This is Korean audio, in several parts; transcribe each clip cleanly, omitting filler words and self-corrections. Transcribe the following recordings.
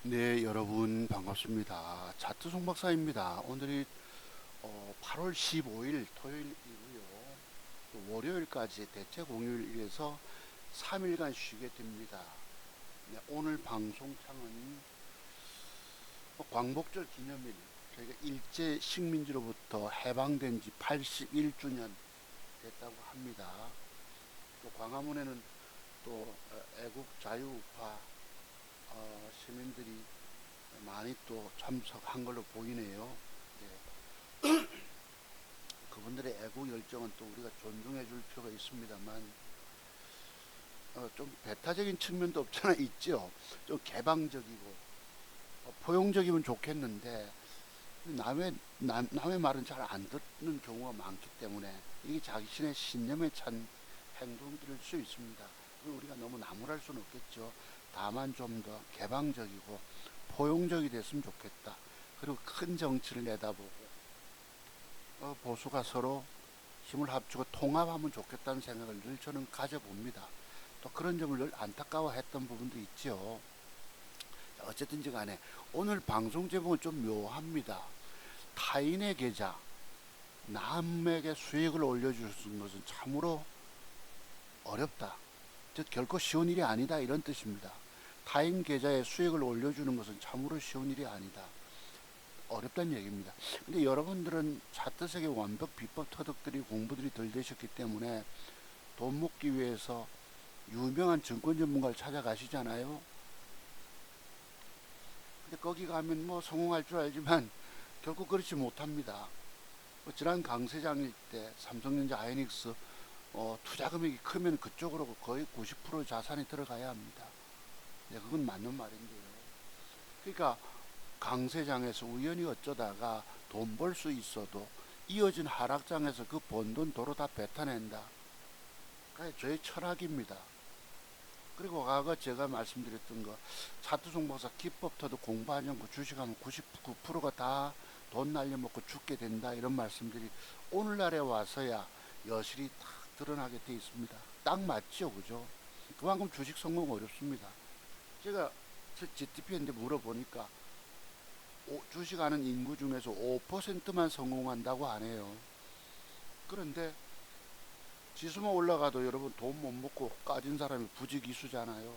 네, 여러분 반갑습니다. 차트 송박사입니다. 오늘이 8월 15일 토요일이고요. 또 월요일까지 대체 공휴일에서 3일간 쉬게 됩니다. 네, 오늘 방송창은 광복절 기념일, 저희가 일제 식민지로부터 해방된 지 81주년 됐다고 합니다. 또 광화문에는 또 애국 자유우파 시민들이 많이 또 참석한 걸로 보이네요. 예. 그분들의 애국 열정은 또 우리가 존중해 줄 필요가 있습니다만 좀 배타적인 측면도 없잖아 있죠. 좀 개방적이고 포용적이면 좋겠는데 남의 말은 잘 안 듣는 경우가 많기 때문에 이게 자신의 신념에 찬 행동들일 수 있습니다. 우리가 너무 나무랄 수는 없겠죠. 다만 좀 더 개방적이고 포용적이 됐으면 좋겠다. 그리고 큰 정치를 내다보고 보수가 서로 힘을 합치고 통합하면 좋겠다는 생각을 늘 저는 가져봅니다. 또 그런 점을 늘 안타까워했던 부분도 있죠. 어쨌든지 간에 오늘 방송 제목은 좀 묘합니다. 타인의 계좌, 남에게 수익을 올려줄 수 있는 것은 참으로 어렵다. 즉 결코 쉬운 일이 아니다 이런 뜻입니다. 타인 계좌에 수익을 올려주는 것은 참으로 쉬운 일이 아니다. 어렵다는 얘기입니다. 근데 여러분들은 차트색의 완벽 비법 터득들이 공부들이 덜 되셨기 때문에 돈 먹기 위해서 유명한 증권 전문가를 찾아가시잖아요. 근데 거기 가면 뭐 성공할 줄 알지만 결국 그렇지 못합니다. 지난 강세장일 때 삼성전자 하이닉스 투자 금액이 크면 그쪽으로 거의 90% 자산이 들어가야 합니다. 네, 그건 맞는 말인데요. 그러니까 강세장에서 우연히 어쩌다가 돈 벌 수 있어도 이어진 하락장에서 그 번 돈 도로 다 뱉어낸다. 그게 저의 철학입니다. 그리고 과거 제가 말씀드렸던 거 차트 송박사 기법터도 공부하지 않고 주식하면 99%가 다 돈 날려먹고 죽게 된다 이런 말씀들이 오늘날에 와서야 여실히 딱 드러나게 돼 있습니다. 딱 맞죠, 그죠? 그만큼 주식 성공 어렵습니다. 제가 GTP한테 물어보니까 주식하는 인구 중에서 5%만 성공한다고 하네요. 그런데 지수만 올라가도 여러분 돈 못 먹고 까진 사람이 부지기수잖아요.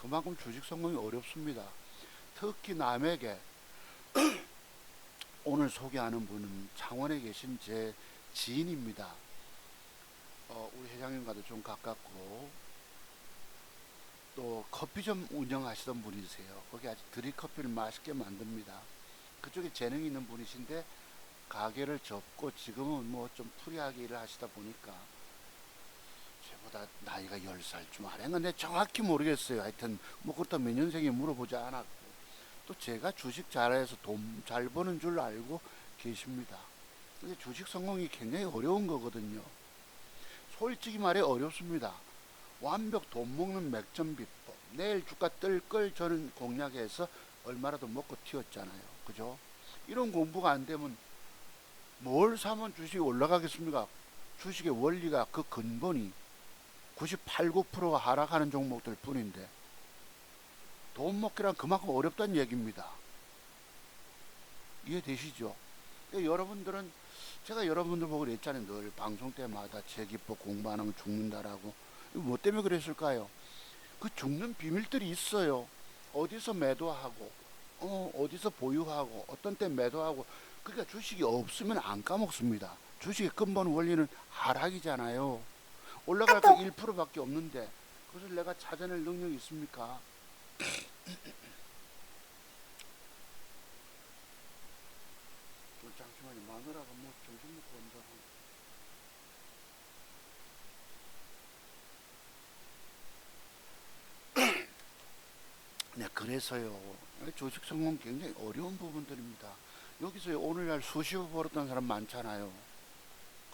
그만큼 주식 성공이 어렵습니다. 특히 남에게 오늘 소개하는 분은 창원에 계신 제 지인입니다. 우리 회장님과도 좀 가깝고 또 커피점 운영하시던 분이세요. 거기 아주 드립커피를 맛있게 만듭니다. 그쪽에 재능이 있는 분이신데 가게를 접고 지금은 뭐 좀 프리하게 일을 하시다 보니까 저보다 나이가 10살쯤 아래인데 정확히 모르겠어요. 하여튼 뭐 그렇다 몇 년생이 물어보지 않았고 또 제가 주식 잘해서 돈 잘 버는 줄 알고 계십니다. 근데 주식 성공이 굉장히 어려운 거거든요. 솔직히 말해 어렵습니다. 완벽 돈 먹는 맥점 비법. 내일 주가 뜰 걸 저는 공략해서 얼마라도 먹고 튀었잖아요. 그죠? 이런 공부가 안 되면 뭘 사면 주식이 올라가겠습니까? 주식의 원리가 그 근본이 98, 9%가 하락하는 종목들 뿐인데 돈 먹기란 그만큼 어렵다는 얘기입니다. 이해되시죠? 그러니까 여러분들은 제가 여러분들 보고 그랬잖아요. 늘 방송 때마다 제 기법 공부하는 건 죽는다라고. 뭐 때문에 그랬을까요? 그 죽는 비밀들이 있어요. 어디서 매도하고 어디서 보유하고 어떤 때 매도하고 그러니까 주식이 없으면 안 까먹습니다. 주식의 근본 원리는 하락이잖아요. 올라갈 거 1%밖에 없는데 그것을 내가 찾아낼 능력이 있습니까? 잠시만요. 마누라가 뭐 점심 먹고 온다고. 네, 그래서요. 주식 성공 굉장히 어려운 부분들입니다. 여기서 오늘날 수십억 벌었던 사람 많잖아요.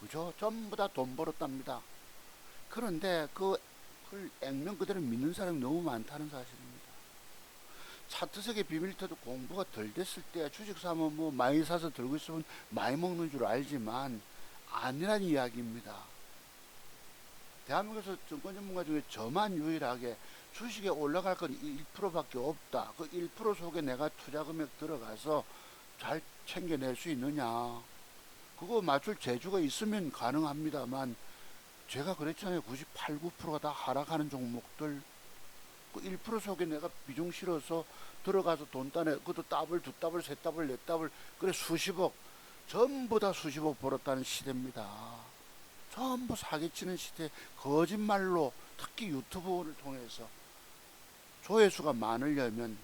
그죠? 전부 다 돈 벌었답니다. 그런데 그걸 액면 그대로 믿는 사람이 너무 많다는 사실입니다. 차트색의 비밀터도 공부가 덜 됐을 때 주식 사면 뭐 많이 사서 들고 있으면 많이 먹는 줄 알지만 아니란 이야기입니다. 대한민국에서 증권 전문가 중에 저만 유일하게 주식에 올라갈 건 1%밖에 없다. 그 1% 속에 내가 투자 금액 들어가서 잘 챙겨낼 수 있느냐. 그거 맞출 재주가 있으면 가능합니다만, 제가 그랬잖아요. 98, 9%가 다 하락하는 종목들. 그 1% 속에 내가 비중 실어서 들어가서 돈 따내, 그것도 더블, 두 더블, 세 더블, 네 더블, 그래 수십억, 전부 다 수십억 벌었다는 시대입니다. 전부 사기치는 시대, 거짓말로, 특히 유튜브를 통해서 조회수가 많으려면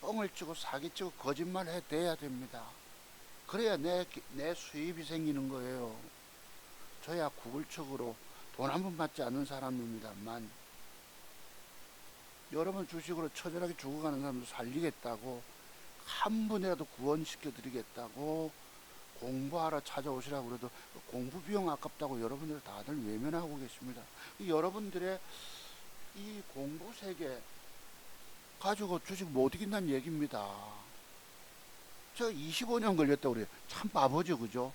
뻥을 치고 사기치고 거짓말 해대야 됩니다. 그래야 내 수입이 생기는 거예요. 저야 구글적으로 돈 한 번 받지 않는 사람입니다만, 여러분 주식으로 처절하게 죽어가는 사람도 살리겠다고, 한 분이라도 구원시켜 드리겠다고 공부하러 찾아오시라고 그래도 공부 비용 아깝다고 여러분들 다들 외면하고 계십니다. 여러분들의 이 공부 세계 가지고 주식 못 이긴다는 얘기입니다. 제가 25년 걸렸다고 그래요. 참 바보죠, 그죠?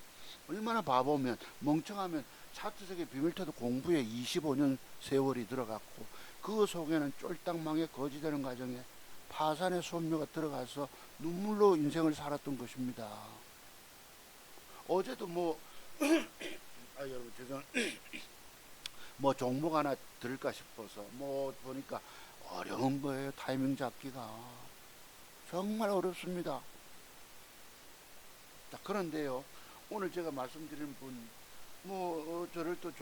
얼마나 바보면, 멍청하면 차트세계 비밀터도 공부에 25년 세월이 들어갔고, 그 속에는 쫄딱망에 거지되는 과정에 파산의 손묘가 들어가서 눈물로 인생을 살았던 것입니다. 어제도 여러분 뭐 종목 하나 들을까 싶어서 보니까 어려운 거예요. 타이밍 잡기가 정말 어렵습니다. 자, 그런데요, 오늘 제가 말씀드린 분 저를 또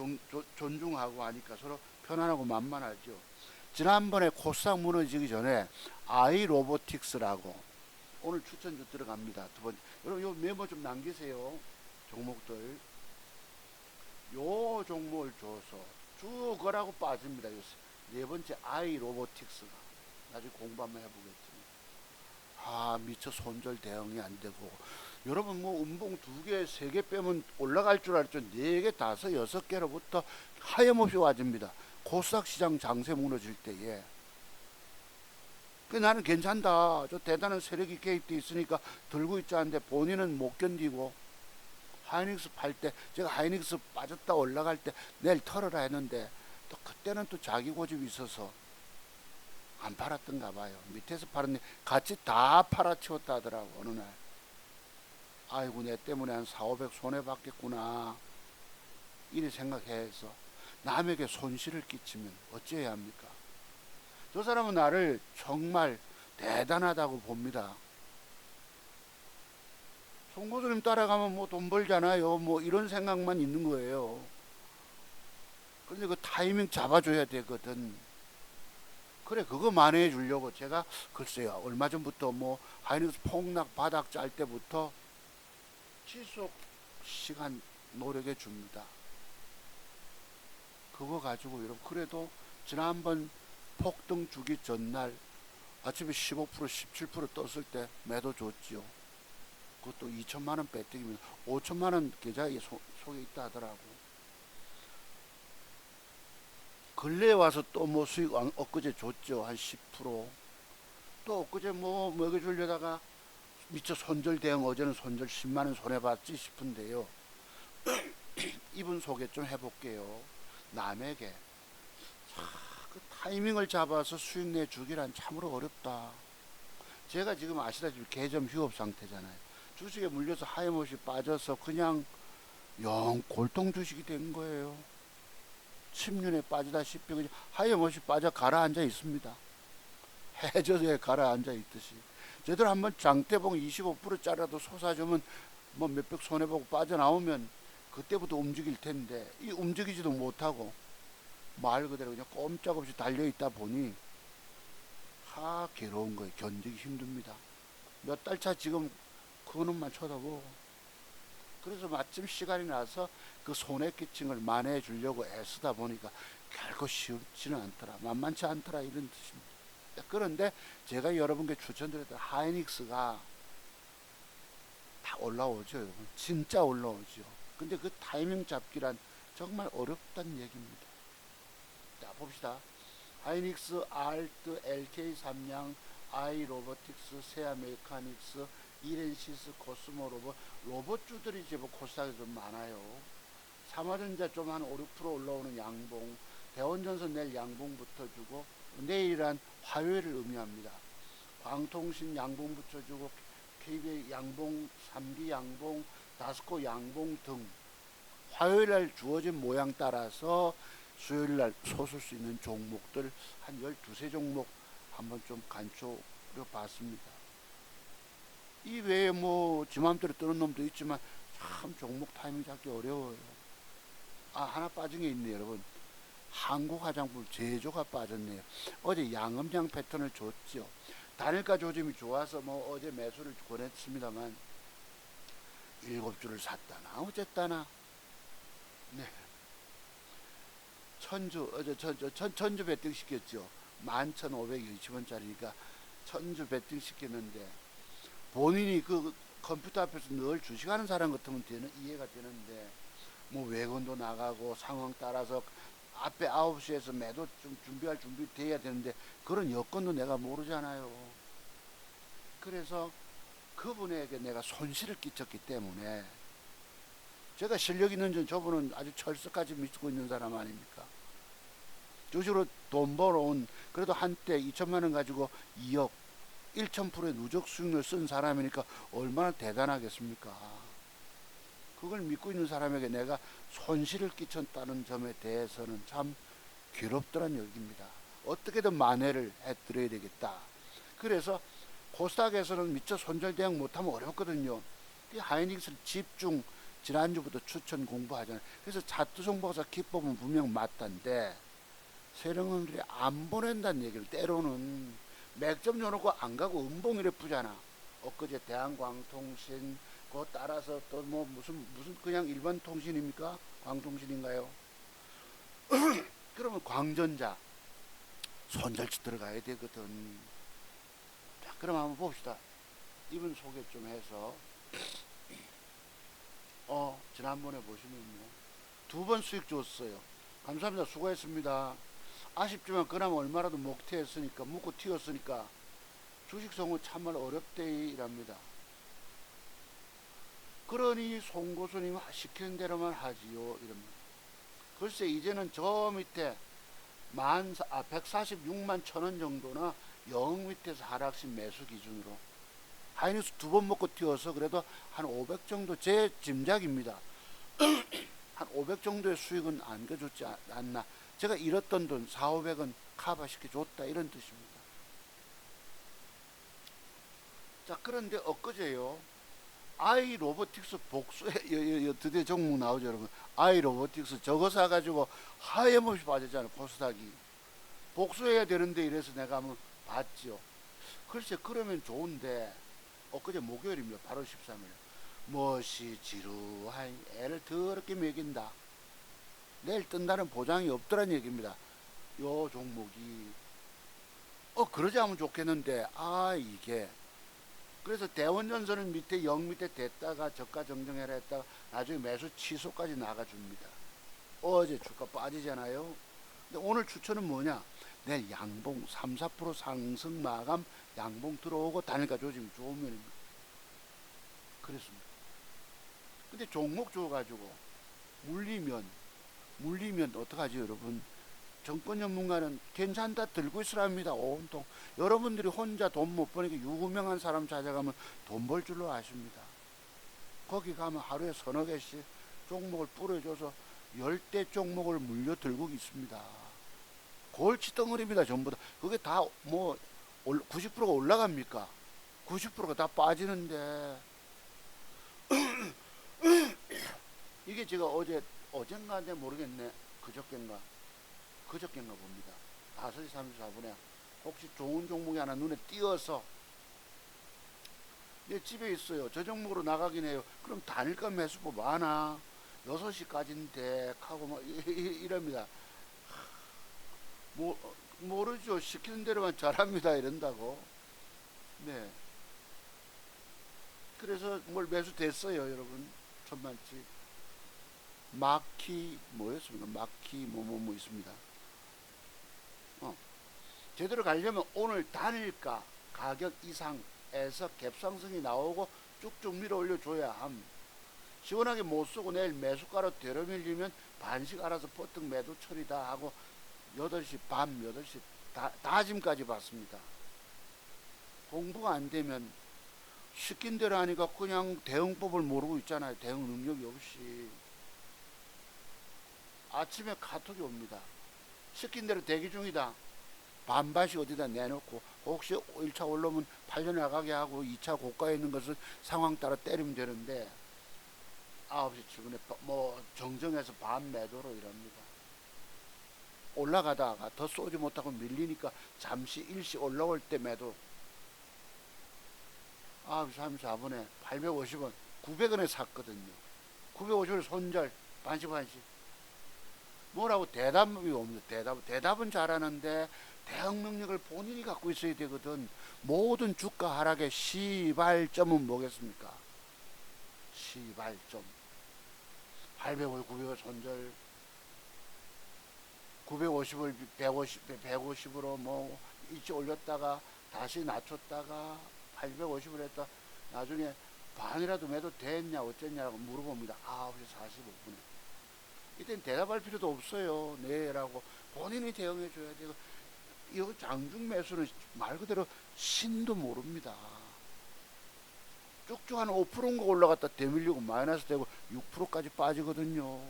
존중하고 하니까 서로 편안하고 만만하죠. 지난번에 코스닥 무너지기 전에 아이로보틱스라고 오늘 추천주 들어갑니다. 두 번째, 여러분 요 메모 좀 남기세요. 종목들 요 종목을 줘서 쭉 거라고 빠집니다. 네 번째 아이로보틱스가 나중에 공부 한번 해보겠습니다. 미처 손절 대응이 안 되고, 여러분 음봉 2개, 3개 빼면 올라갈 줄 알았죠. 4개, 5, 6개로부터 하염없이 와집니다. 코스닥 시장 장세 무너질 때에. 나는 괜찮다. 저 대단한 세력이 개입돼 있으니까 들고 있지 않은데 본인은 못 견디고, 하이닉스 팔 때 제가 하이닉스 빠졌다 올라갈 때 내일 털어라 했는데, 또 그때는 또 자기 고집이 있어서 안 팔았던가 봐요. 밑에서 팔았는데 같이 다 팔아치웠다 하더라고. 어느 날 아이고 내 때문에 한 4, 500 손해받겠구나 이래 생각해서, 남에게 손실을 끼치면 어찌해야 합니까? 저 사람은 나를 정말 대단하다고 봅니다. 송고수님 따라가면 돈 벌잖아요. 이런 생각만 있는 거예요. 그런데 그 타이밍 잡아줘야 되거든. 그래, 그거 만회해 주려고 제가 글쎄요, 얼마 전부터 하이닉스 폭락 바닥 짤 때부터 지속 시간 노력해 줍니다. 그거 가지고 여러분, 그래도 지난번 폭등 주기 전날 아침에 15%, 17% 떴을 때 매도 줬지요. 그것도 2천만원 배팅이면 5천만원 계좌에 속에 있다 하더라고. 근래에 와서 또 수익 엊그제 줬죠. 한 10%. 또 엊그제 먹여주려다가 미처 손절 대응, 어제는 손절 10만원 손해봤지 싶은데요. 이분 소개 좀 해볼게요. 남에게 그 타이밍을 잡아서 수익 내주기란 참으로 어렵다. 제가 지금 아시다시피 개점 휴업 상태잖아요. 주식에 물려서 하염없이 빠져서 그냥 영 골동 주식이 된 거예요. 침륜에 빠지다시피 그냥 하염없이 빠져 가라앉아 있습니다. 해저에 가라앉아 있듯이. 제대로 한번 장대봉 25%짜리라도 솟아주면 몇백 손해보고 빠져나오면 그때부터 움직일 텐데, 이 움직이지도 못하고 말 그대로 그냥 꼼짝없이 달려있다 보니 괴로운 거예요. 견디기 힘듭니다. 몇 달 차 지금 그 놈만 쳐다보고. 그래서 마침 시간이 나서 그 손해 끼친 걸 만회해 주려고 애쓰다 보니까 결코 쉽지는 않더라, 만만치 않더라, 이런 뜻입니다. 그런데 제가 여러분께 추천드렸던 하이닉스가 다 올라오죠, 여러분. 진짜 올라오죠. 근데 그 타이밍 잡기란 정말 어렵다는 얘기입니다. 자, 봅시다. 하이닉스, 알트, LK 삼양, 아이로보틱스, 세아메카닉스, 이렌시스, 코스모로봇, 로봇주들이 제법 코스닥에 좀 많아요. 삼화전자 좀 한 5, 6% 올라오는 양봉, 대원전선 내일 양봉부터 주고, 내일이란 화요일을 의미합니다. 광통신 양봉 붙여주고 KB 양봉, 삼기 양봉, 다스코 양봉 등 화요일날 주어진 모양 따라서 수요일날 솟을 수 있는 종목들 한 12세 종목 한번 좀 간추려 봤습니다. 이 외에 뭐 지맘대로 뜨는 놈도 있지만 참 종목 타이밍 잡기 어려워요. 아, 하나 빠진 게 있네요, 여러분. 한국화장품 제조가 빠졌네요. 어제 양음장 패턴을 줬죠. 단일가 조짐이 좋아서 뭐 어제 매수를 권했습니다만 7주를 샀다나 어쨌다나. 네. 천주 배팅 시켰죠. 11,520원짜리니까 천주 배팅 시켰는데 본인이 그 컴퓨터 앞에서 늘 주식하는 사람 같으면 이해가 되는데 뭐 외건도 나가고 상황 따라서 앞에 9시에서 매도 좀 준비할 준비 돼야 되는데 그런 여건도 내가 모르잖아요. 그래서 그분에게 내가 손실을 끼쳤기 때문에 제가 실력 있는 줄 저분은 아주 철석까지 믿고 있는 사람 아닙니까? 주식으로 돈 벌어온 그래도 한때 2천만 원 가지고 2억 1000%의 누적 수익률 쓴 사람이니까 얼마나 대단하겠습니까? 그걸 믿고 있는 사람에게 내가 손실을 끼쳤다는 점에 대해서는 참 괴롭더란 얘기입니다. 어떻게든 만회를 해드려야 되겠다. 그래서 코스닥에서는 미처 손절대응 못하면 어렵거든요. 하이닉스 집중 지난주부터 추천 공부하잖아요. 그래서 차트 정보사 기법은 분명 맞단데 세력원들이 안 보낸다는 얘기를 때로는 맥점 줘놓고 안 가고 음봉이래 푸잖아. 엊그제 대한광통신 그거 따라서 또 뭐 무슨 그냥 일반 통신입니까? 광통신인가요? 그러면 광전자 손절치 들어가야 되거든. 자, 그럼 한번 봅시다. 이분 소개 좀 해서 지난번에 보시면요 2번 수익 줬어요. 감사합니다. 수고했습니다. 아쉽지만 그나마 얼마라도 목태했으니까 묵고 튀었으니까 주식 성우 참말 어렵대이랍니다. 그러니 송고수님 시키는 대로만 하지요 이럽니다. 글쎄 이제는 저 밑에 146만 천원 정도나 영 밑에서 하락신 매수 기준으로 하이닉스 2번 먹고 튀어서 그래도 한 500 정도 제 짐작입니다. 한 500 정도의 수익은 안겨줬지 않나. 제가 잃었던 돈 4,500원 커버시켜 줬다 이런 뜻입니다. 자, 그런데 엊그제요 아이 로보틱스 복수에 드디어 종목 나오죠 여러분. 아이 로보틱스 저거 사가지고 하염없이 빠졌잖아요. 코스닥이 복수해야 되는데 이래서 내가 한번 봤죠. 글쎄 그러면 좋은데 엊그제 목요일입니다. 8월 13일 무엇이 지루한 애를 더럽게 먹인다. 내일 뜬다는 보장이 없더란 얘기입니다. 요 종목이 그러지 않으면 좋겠는데 이게 그래서 대원전선은 밑에 0 밑에 됐다가 저가 정정해라 했다가 나중에 매수 취소까지 나가줍니다. 어제 주가 빠지잖아요. 근데 오늘 추천은 뭐냐? 내일 양봉 3, 4% 상승 마감 양봉 들어오고 단일가 조짐이 좋은 면입니다. 그랬습니다. 근데 종목 줘가지고 물리면 어떡하지 여러분? 정권 전문가는 괜찮다 들고 있으랍니다. 온통 여러분들이 혼자 돈 못 버니까 유명한 사람 찾아가면 돈 벌 줄로 아십니다. 거기 가면 하루에 서너 개씩 종목을 뿌려줘서 10대 종목을 물려 들고 있습니다. 골치덩어리입니다. 전부 다. 그게 다 뭐 90%가 올라갑니까? 90%가 다 빠지는데 이게 제가 어젠가인데 모르겠네. 그저께인가 봅니다. 5시 34분에 혹시 좋은 종목이 하나 눈에 띄어서 내 집에 있어요. 저 종목으로 나가긴 해요. 그럼 단일가 매수법 많아. 6시까지인데 하고 막 이럽니다. 모르죠. 시키는 대로만 잘합니다. 이런다고. 네. 그래서 뭘 매수됐어요. 여러분. 천만치. 마키 뭐였습니까? 마키 뭐 있습니다. 제대로 가려면 오늘 단일가 가격 이상에서 갭상승이 나오고 쭉쭉 밀어 올려줘야 함. 시원하게 못 쓰고 내일 매수가로 되려 밀리면 반씩 알아서 버뜩 매도 처리다 하고 8시 밤 8시 다짐까지 받습니다. 공부가 안 되면 시킨 대로 하니까 그냥 대응법을 모르고 있잖아요. 대응 능력이 없이. 아침에 카톡이 옵니다. 시킨 대로 대기 중이다. 반반씩 어디다 내놓고 혹시 1차 올라오면 팔려나가게 하고 2차 고가에 있는 것을 상황 따라 때리면 되는데 9시 7분에 뭐 정정해서 반 매도로 이럽니다. 올라가다가 더 쏘지 못하고 밀리니까 잠시 일시 올라올 때 매도. 9시 34분에 850원 900원에 샀거든요. 950원 손절 반씩 뭐라고 대답이 옵니다. 대답은 잘하는데 대응 능력을 본인이 갖고 있어야 되거든. 모든 주가 하락의 시발점은 뭐겠습니까? 시발점. 800원 900원 손절, 950을 150으로 뭐 일찍 올렸다가 다시 낮췄다가 850을 했다. 나중에 반이라도 매도 됐냐 어쨌냐라고 물어봅니다. 9시 45분에. 이땐 대답할 필요도 없어요. 네라고 본인이 대응해 줘야 되고. 이 장중 매수는 말 그대로 신도 모릅니다. 쭉쭉 한 5%인가 올라갔다 대밀리고 마이너스 되고 6%까지 빠지거든요.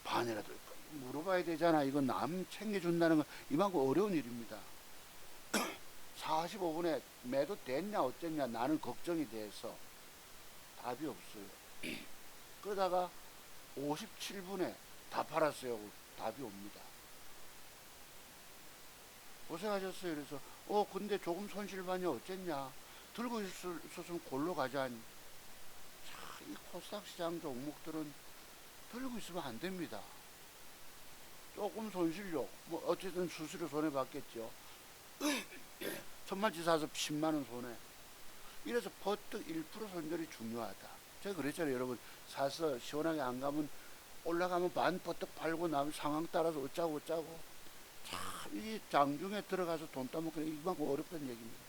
반이라도 물어봐야 되잖아. 이거 남 챙겨준다는 건 이만큼 어려운 일입니다. 45분에 매도 됐냐 어쨌냐 나는 걱정이 돼서 답이 없어요. 그러다가 57분에 다 팔았어요. 답이 옵니다. 고생하셨어요. 그래서 근데 조금 손실반이 어쨌냐 들고 있었으면 골로 가자니. 이 코스닥 시장 종목들은 들고 있으면 안 됩니다. 조금 손실료 뭐 어쨌든 수수료 손해받겠죠. 천만치 사서 10만원 손해. 이래서 버뜩 1% 손절이 중요하다. 제가 그랬잖아요. 여러분 사서 시원하게 안 가면 올라가면 반 버뜩 팔고 나면 상황 따라서 어쩌고 이 장중에 들어가서 돈 따먹기는 이만큼 어렵다는 얘기입니다.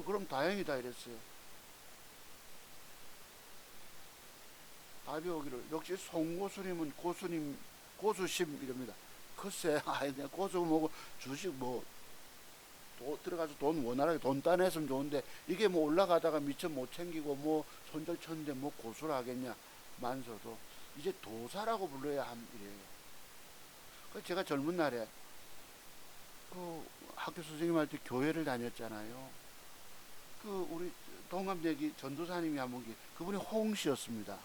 그럼 다행이다 이랬어요. 답이 오기를 역시 송고수님은 고수심 이럽니다. 글쎄 내가 고수 뭐고 주식 뭐 들어가서 돈 원활하게 돈 따냈으면 좋은데 이게 뭐 올라가다가 미처 못 챙기고 뭐 손절 쳤는데 뭐 고수를 하겠냐. 만서도 이제 도사라고 불러야 함 이래요. 그래서 제가 젊은 날에 그 학교 선생님한테 교회를 다녔잖아요. 그 우리 동갑내기 전도사님이 한 분 그분이 홍씨였습니다.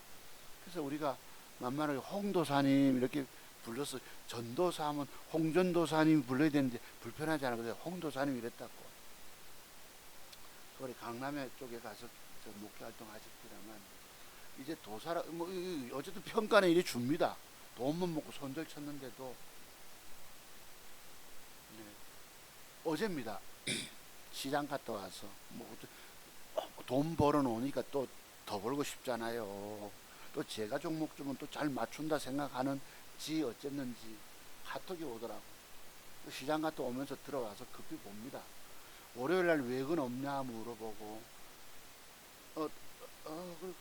그래서 우리가 만만하게 홍도사님 이렇게 불러서 전도사 하면 홍전도사님 불러야 되는데 불편하잖아. 그래서 홍도사님 이랬다고. 우리 강남에 쪽에 가서 목회 활동하셨더라만 이제 도사라 뭐 어쨌든 평가는 이래 줍니다. 돈만 먹고 손절 쳤는데도. 네. 어제입니다. 시장 갔다 와서 뭐 돈 벌어 놓으니까 또 더 벌고 싶잖아요. 또 제가 종목 주면 또 잘 맞춘다 생각하는지 어쨌는지 카톡이 오더라고. 시장 갔다 오면서 들어와서 급히 봅니다. 월요일날 외근 없냐 물어보고 그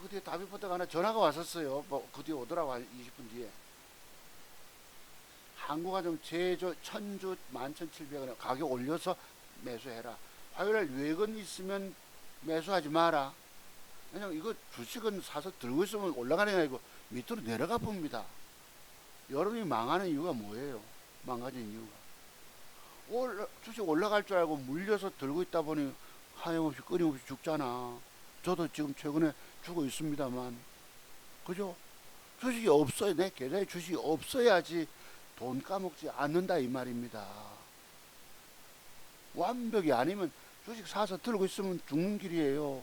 뒤에 답이 보다가 하나 전화가 왔었어요. 그 뒤에 오더라고. 한 20분 뒤에 한국화점 제조 천주 11,700원 가격 올려서 매수해라. 화요일날 외근 있으면 매수하지 마라. 왜냐면 이거 주식은 사서 들고 있으면 올라가는 게 아니고 밑으로 내려가 봅니다. 여러분이 망하는 이유가 뭐예요? 망가진 이유가 주식 올라갈 줄 알고 물려서 들고 있다 보니 하염없이 끊임없이 죽잖아. 저도 지금 최근에 죽어 있습니다만, 그죠? 주식이 없어야, 내 계좌에 주식이 없어야지 돈 까먹지 않는다 이 말입니다. 완벽이 아니면 주식 사서 들고 있으면 죽는 길이에요.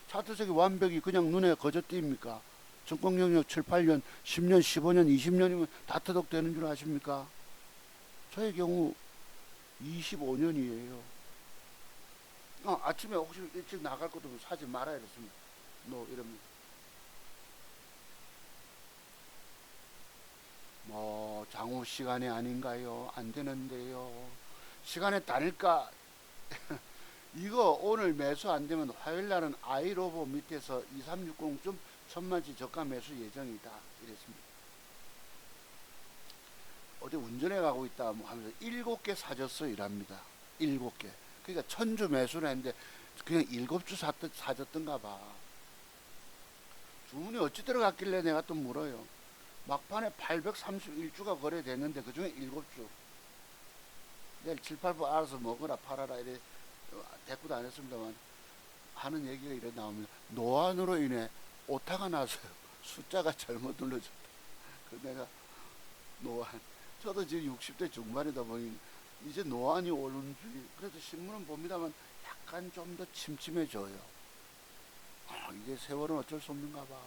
차트색이 완벽이 그냥 눈에 거저 띕니까? 정권경력 7, 8년, 10년, 15년, 20년이면 다 터득되는 줄 아십니까? 저의 경우 25년이에요. 아침에 혹시 일찍 나갈 것도 사지 말아야 됐습니다. 이럽니다. 뭐 장후 시간이 아닌가요? 안 되는데요. 시간에 다닐까? 이거 오늘 매수 안 되면 화요일 날은 아이로보 밑에서 2360쯤 천만치 저가 매수 예정이다. 이랬습니다. 어디 운전해 가고 있다 뭐 하면서 7개 사줬어 이랍니다. 7개. 그러니까 1000주 매수를 했는데 그냥 7주 사줬던가 봐. 주문이 어찌 들어갔길래 내가 또 물어요. 막판에 831주가 거래됐는데 그 중에 7주. 내일 7, 8부 알아서 먹어라 팔아라 이래 대꾸도 안 했습니다만 하는 얘기가 이래 나오면 노안으로 인해 오타가 나서요. 숫자가 잘못 눌러졌다. 그 내가 노안. 저도 지금 60대 중반이다 보니 이제 노안이 오는 중이. 그래서 신문은 봅니다만 약간 좀 더 침침해져요. 이게 세월은 어쩔 수 없는가 봐.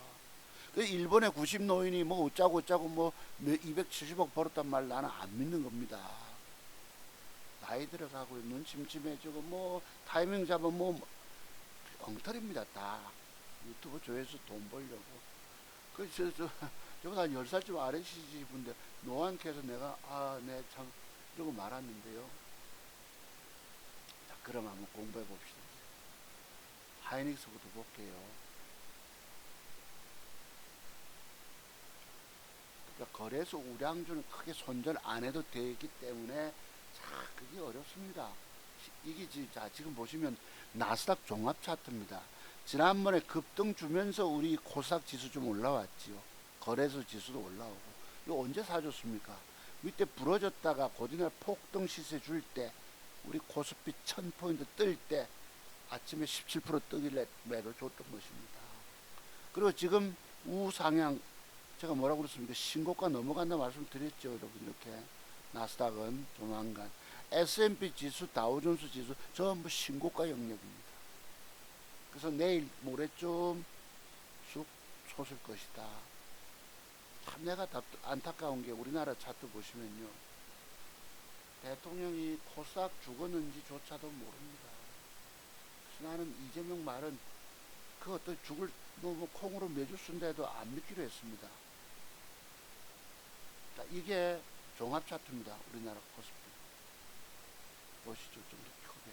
일본의 90노인이 뭐 어짜고 뭐 270억 벌었단 말 나는 안 믿는 겁니다. 나이 들어가고 눈 침침해지고 뭐 타이밍 잡으면 뭐 엉터리입니다. 다 유튜브 조회수 돈 벌려고. 그래서 저보다 한 10살쯤 아래시지 분데 노안캐서 내가 네 참 이러고 말았는데요. 자, 그럼 한번 공부해 봅시다. 하이닉스부터 볼게요. 그러니까 거래소 우량주는 크게 손절 안 해도 되기 때문에 자, 그게 어렵습니다. 이게 자, 지금 보시면 나스닥 종합 차트입니다. 지난번에 급등 주면서 우리 코스닥 지수 좀 올라왔지요. 거래소 지수도 올라오고. 이거 언제 사줬습니까? 밑에 부러졌다가 곧이날 폭등 시세 줄 때 우리 코스피 1000포인트 뜰 때 아침에 17% 뜨길래 매도 줬던 것입니다. 그리고 지금 우상향 제가 뭐라고 그랬습니까? 신고가 넘어간다 말씀드렸죠. 여러분 이렇게 나스닥은 조만간 S&P 지수 다우존스 지수 전부 신고가 영역입니다. 그래서 내일 모레쯤 쑥 솟을 것이다. 참 내가 안타까운 게 우리나라 차트 보시면요. 대통령이 코스닥 죽었는지조차도 모릅니다. 그래서 나는 이재명 말은 그 어떤 죽을 뭐 콩으로 매주 쓴다 해도 안 믿기로 했습니다. 자, 이게 종합 차트입니다. 우리나라 코스피. 보시죠. 좀 더 크게.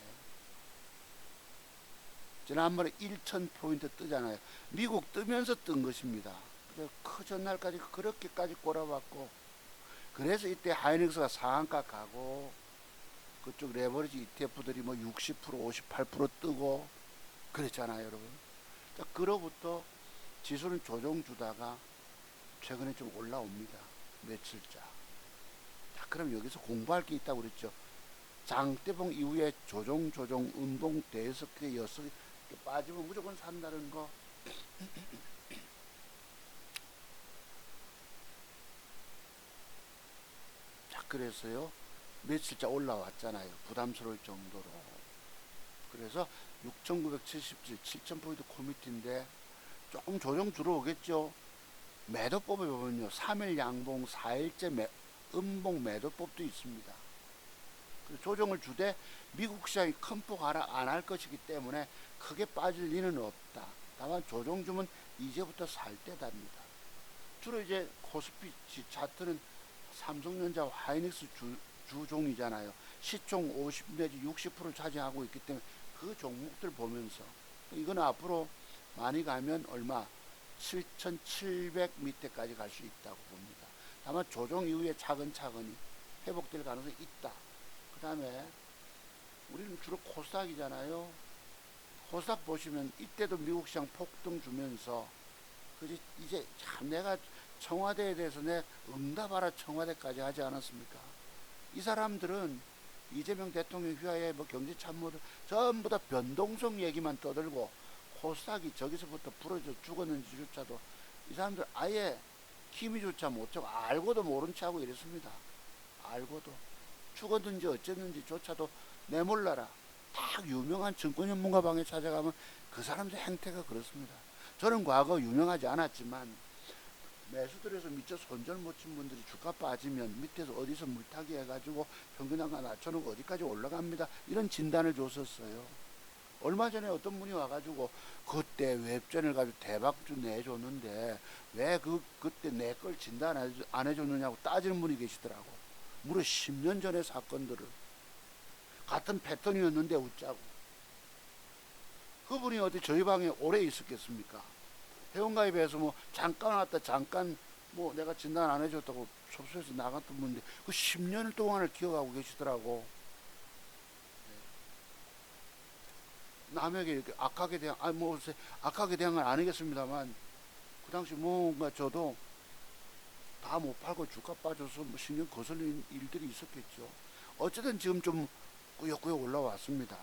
지난번에 1000포인트 뜨잖아요. 미국 뜨면서 뜬 것입니다. 그 전날까지 그렇게까지 꼬라봤고, 그래서 이때 하이닉스가 상한가 가고 그쪽 레버리지 ETF들이 뭐 60%, 58% 뜨고 그랬잖아요, 여러분. 자, 그로부터 지수는 조정 주다가 최근에 좀 올라옵니다. 며칠자. 자, 그럼 여기서 공부할 게 있다고 그랬죠. 장대봉 이후에 조정, 운동 5개, 6개 빠지면 무조건 산다는 거. 자, 그래서요. 며칠자 올라왔잖아요. 부담스러울 정도로. 그래서 6,977, 7,000포인트 코미티인데 조금 조정 들어오겠죠. 매도법에 보면요. 3일 양봉, 4일째 음봉 매도법도 있습니다. 조정을 주되 미국 시장이 큰 폭 안 할 것이기 때문에 크게 빠질 리는 없다. 다만 조정 주면 이제부터 살 때답니다. 주로 이제 코스피 차트는 삼성전자 하이닉스 주종이잖아요. 시총 50 내지 60% 차지하고 있기 때문에 그 종목들 보면서 이건 앞으로 많이 가면 얼마 7,700 밑에까지 갈 수 있다고 봅니다. 다만 조정 이후에 차근차근히 회복될 가능성이 있다. 그 다음에 우리는 주로 코스닥이잖아요. 코스닥 보시면 이때도 미국 시장 폭등 주면서 이제 참 내가 청와대에 대해서 내 응답하라 청와대까지 하지 않았습니까? 이 사람들은 이재명 대통령 휘하에 뭐 경제참모들 전부 다 변동성 얘기만 떠들고 코스닥이 저기서부터 부러져 죽었는지조차도 이 사람들 아예 기미조차 못 잡고 알고도 모른 체 하고 이랬습니다. 알고도 죽었는지 어쨌는지조차도 내몰라라. 딱 유명한 증권전문가방에 찾아가면 그 사람들 행태가 그렇습니다. 저는 과거 유명하지 않았지만 매수들에서 미처 손절 못 친 분들이 주가 빠지면 밑에서 어디서 물타기 해가지고 평균한가 낮춰놓고 어디까지 올라갑니다. 이런 진단을 줬었어요. 얼마 전에 어떤 분이 와가지고 그때 웹전을 가지고 대박주 내줬는데 왜 그때 내 걸 진단 안 해줬느냐고 따지는 분이 계시더라고. 무려 10년 전의 사건들을 같은 패턴이었는데 웃자고. 그분이 어디 저희 방에 오래 있었겠습니까? 회원가입해서 뭐 잠깐 왔다 잠깐 뭐 내가 진단 안 해줬다고 섭소해서 나갔던 분인데 그 10년 동안을 기억하고 계시더라고. 남에게 이렇게 악하게 대한, 뭐 악하게 대한 건 아니겠습니다만 그 당시 뭔가 저도 다 못 팔고 주가 빠져서 뭐 신경 거슬린 일들이 있었겠죠. 어쨌든 지금 좀 꾸역꾸역 올라왔습니다.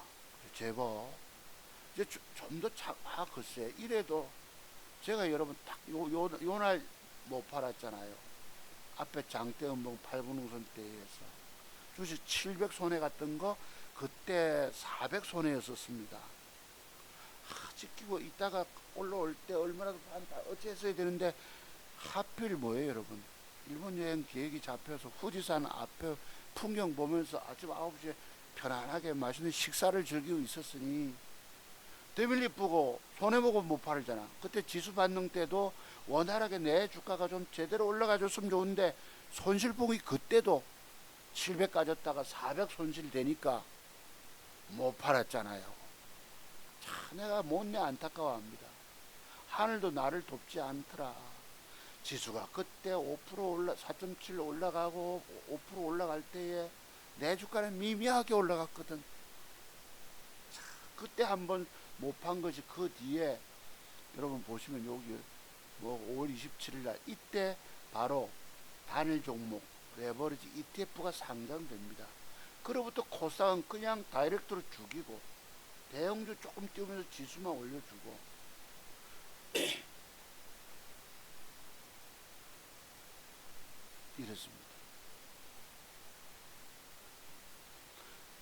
제법 이제 좀 더 글쎄 이래도 제가 여러분 딱 요 날 못 팔았잖아요. 앞에 장대 음봉 8분응선 때에서 주식 700 손해 갔던 거 그때 400 손해였었습니다. 지키고 있다가 올라올 때 얼마라도 어찌했어야 되는데 하필 뭐예요 여러분, 일본 여행 계획이 잡혀서 후지산 앞에 풍경 보면서 아침 9시에 편안하게 맛있는 식사를 즐기고 있었으니 데밀리 보고 손해보고 못 팔잖아. 그때 지수 반등 때도 원활하게 내 주가가 좀 제대로 올라가줬으면 좋은데 손실폭이 그때도 700 까졌다가 400 손실되니까 못 팔았잖아요. 참 내가 못내 안타까워합니다. 하늘도 나를 돕지 않더라. 지수가 그때 5% 4.7 올라가고 5% 올라갈 때에 내 주가는 미미하게 올라갔거든. 자, 그때 한번 못 판 것이 그 뒤에 여러분 보시면 여기 뭐 5월 27일 날 이때 바로 단일 종목 레버리지 ETF가 상장됩니다. 그로부터 코스닥은 그냥 다이렉트로 죽이고 대형주 조금 띄우면서 지수만 올려주고 이랬습니다.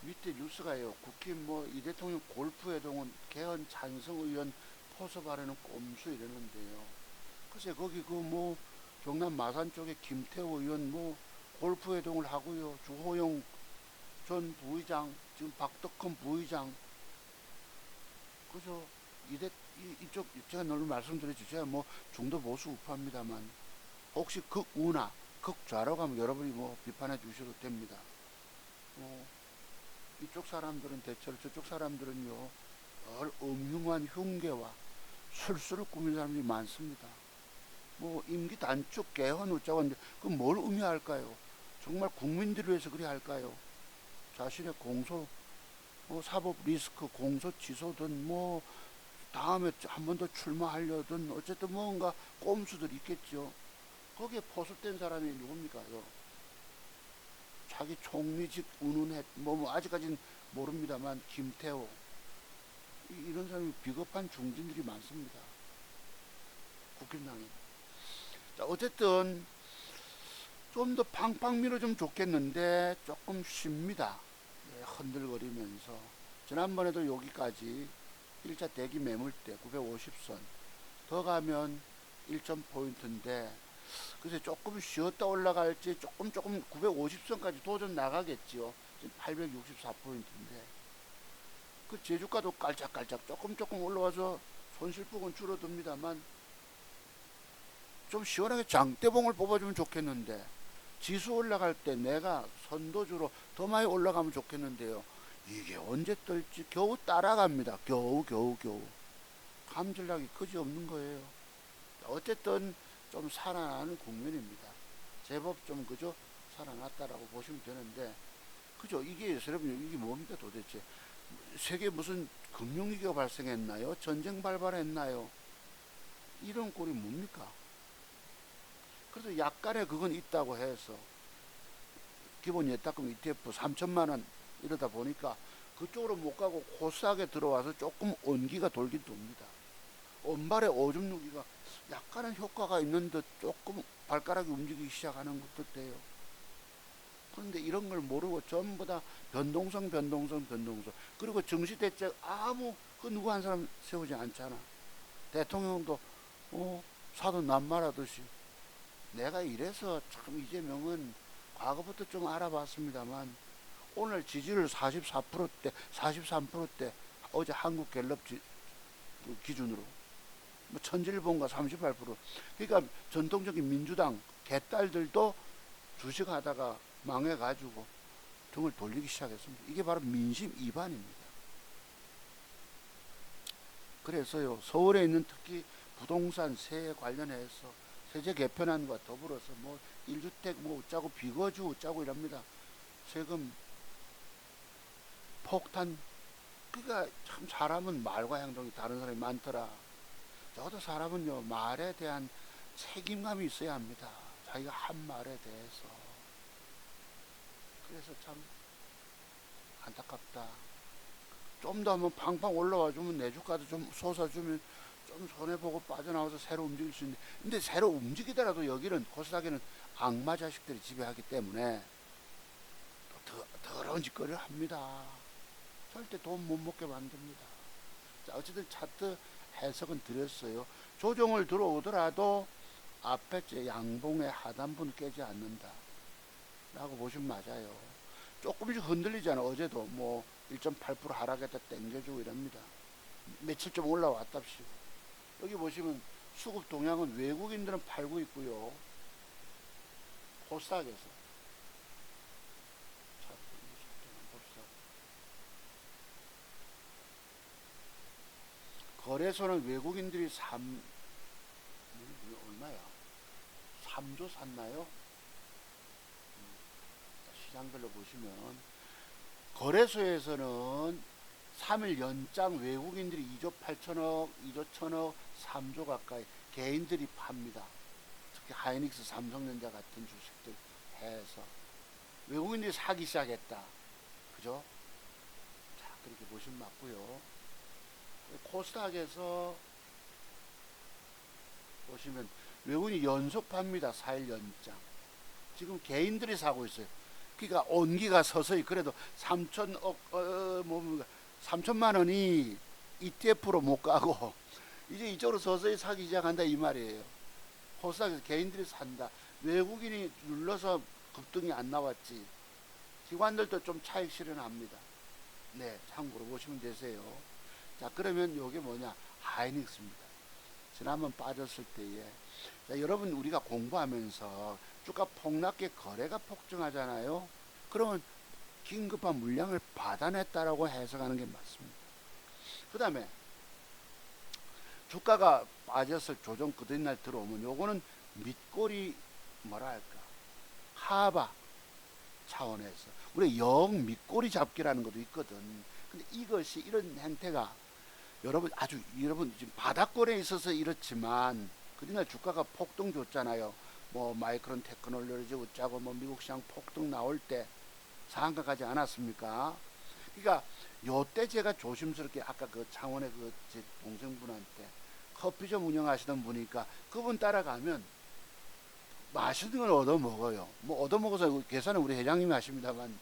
밑에 뉴스가요. 국힘 뭐 이 대통령 골프회동은 개헌 찬성 의원 포섭 발언은 꼼수 이러는데요. 글쎄 거기 그 뭐 경남 마산 쪽에 김태호 의원 뭐 골프회동을 하고요. 주호영 전 부의장, 지금 박덕흠 부의장, 그죠? 이쪽 제가 늘 말씀드렸죠. 제가 뭐 중도 보수 우파입니다만 혹시 극우나 극좌로 가면 여러분이 뭐 비판해 주셔도 됩니다. 이쪽 사람들은 대체로 저쪽 사람들은요 음흉한 흉계와 술수를 꾸미는 사람들이 많습니다. 뭐 임기 단축 개헌 어쩌고 하는데 그건 뭘 의미할까요? 정말 국민들을 위해서 그리 할까요? 자신의 공소 사법 리스크 공소 취소든 뭐 다음에 한 번 더 출마하려든 어쨌든 뭔가 꼼수들이 있겠죠. 거기에 포섭된 사람이 누굽니까요? 자기 총리직 운운했 뭐 아직까지는 모릅니다만 김태호 이런 사람이 비겁한 중진들이 많습니다. 국힘당에. 자 어쨌든 좀 더 팡팡 밀어주면 좋겠는데 조금 쉽니다. 네, 흔들거리면서 지난번에도 여기까지 1차 대기 매물대 950선 더 가면 1.포인트인데 그래서 조금 쉬었다 올라갈지 조금 950선까지 도전 나가겠지요. 지금 864포인트인데 그 제주가도 깔짝깔짝 조금 올라와서 손실폭은 줄어듭니다만 좀 시원하게 장대봉을 뽑아주면 좋겠는데 지수 올라갈 때 내가 선도주로 더 많이 올라가면 좋겠는데요. 이게 언제 뜰지 겨우 따라갑니다. 겨우 감질락이 그지없는 거예요. 어쨌든 좀 살아나는 국면입니다. 제법 좀 그저 살아났다라고 보시면 되는데 그죠? 이게 여러분 이게 뭡니까 도대체? 세계 무슨 금융위기가 발생했나요? 전쟁 발발했나요? 이런 꼴이 뭡니까? 그래서 약간의 그건 있다고 해서 기본 예탁금 ETF 3천만 원 이러다 보니까 그쪽으로 못 가고 코스닥에 들어와서 조금 온기가 돌긴 돕니다. 온발의 오줌 누기가 약간은 효과가 있는 듯 조금 발가락이 움직이기 시작하는 것도 돼요. 그런데 이런 걸 모르고 전부 다 변동성 그리고 정시대책 아무 그 누구 한 사람 세우지 않잖아. 대통령도 사도 남말하듯이 내가 이래서 참 이재명은 과거부터 좀 알아봤습니다만 오늘 지지율 44%대 43%대 어제 한국갤럽 기준으로 뭐 천질본가 38% 그러니까 전통적인 민주당 개딸들도 주식하다가 망해가지고 등을 돌리기 시작했습니다. 이게 바로 민심 이반입니다. 그래서요 서울에 있는 특히 부동산 세에 관련해서 세제 개편안과 더불어서 뭐 1주택 뭐 어쩌고 비거주 어쩌고 이랍니다. 세금 폭탄. 그러니까 참 사람은 말과 행동이 다른 사람이 많더라. 적어도 사람은요 말에 대한 책임감이 있어야 합니다. 자기가 한 말에 대해서. 그래서 참 안타깝다. 좀 더 한번 팡팡 올라와 주면 내 주가도 좀 솟아주면 좀 손해보고 빠져나와서 새로 움직일 수 있는데, 근데 새로 움직이더라도 여기는 코스닥에는 악마 자식들이 지배하기 때문에 또 더러운 짓거리를 합니다. 절대 돈 못 먹게 만듭니다. 자, 어쨌든 차트 해석은 드렸어요. 조정을 들어오더라도 앞에 양봉의 하단부는 깨지 않는다 라고 보시면 맞아요. 조금씩 흔들리잖아. 어제도 뭐 1.8% 하락했다 땡겨주고 이럽니다. 며칠 좀 올라왔답시고. 여기 보시면 수급 동향은 외국인들은 팔고 있고요. 코스닥에서 거래소는 외국인들이 얼마야? 3조 샀나요? 시장별로 보시면 거래소에서는 3일 연장 외국인들이 2조 8천억, 2조 1천억, 3조 가까이 개인들이 팝니다. 특히 하이닉스, 삼성전자 같은 주식들 해서 외국인들이 사기 시작했다. 그죠? 자, 그렇게 보시면 맞고요. 코스닥에서 보시면 외국인이 연속 팝니다. 4일 연장. 지금 개인들이 사고 있어요. 그러니까 온기가 서서히 그래도 3천만 원이 ETF로 못 가고 이제 이쪽으로 서서히 사기 시작한다 이 말이에요. 코스닥에서 개인들이 산다. 외국인이 눌러서 급등이 안 나왔지. 기관들도 좀 차익 실현합니다. 네, 참고로 보시면 되세요. 자, 그러면 요게 뭐냐? 하이닉스입니다. 지난번 빠졌을 때에. 자, 여러분 우리가 공부하면서 주가 폭락에 거래가 폭증하잖아요. 그러면 긴급한 물량을 받아냈다라고 해석하는 게 맞습니다. 그 다음에 주가가 빠졌을 조정 끝날 들어오면 요거는 밑꼬리 뭐랄까 하바 차원에서 우리 영 밑꼬리 잡기라는 것도 있거든. 근데 이것이 이런 행태가 여러분 지금 바닥권에 있어서 이렇지만 그날 주가가 폭등 줬잖아요. 뭐 마이크론 테크놀로지 어쩌고 뭐 미국 시장 폭등 나올 때 상한가 가지 않았습니까? 그러니까 요때 제가 조심스럽게 아까 그 창원의 그 제 동생분한테 커피점 운영하시던 분이니까 그분 따라가면 맛있는 걸 얻어 먹어요. 뭐 얻어 먹어서 계산은 우리 회장님이 하십니다만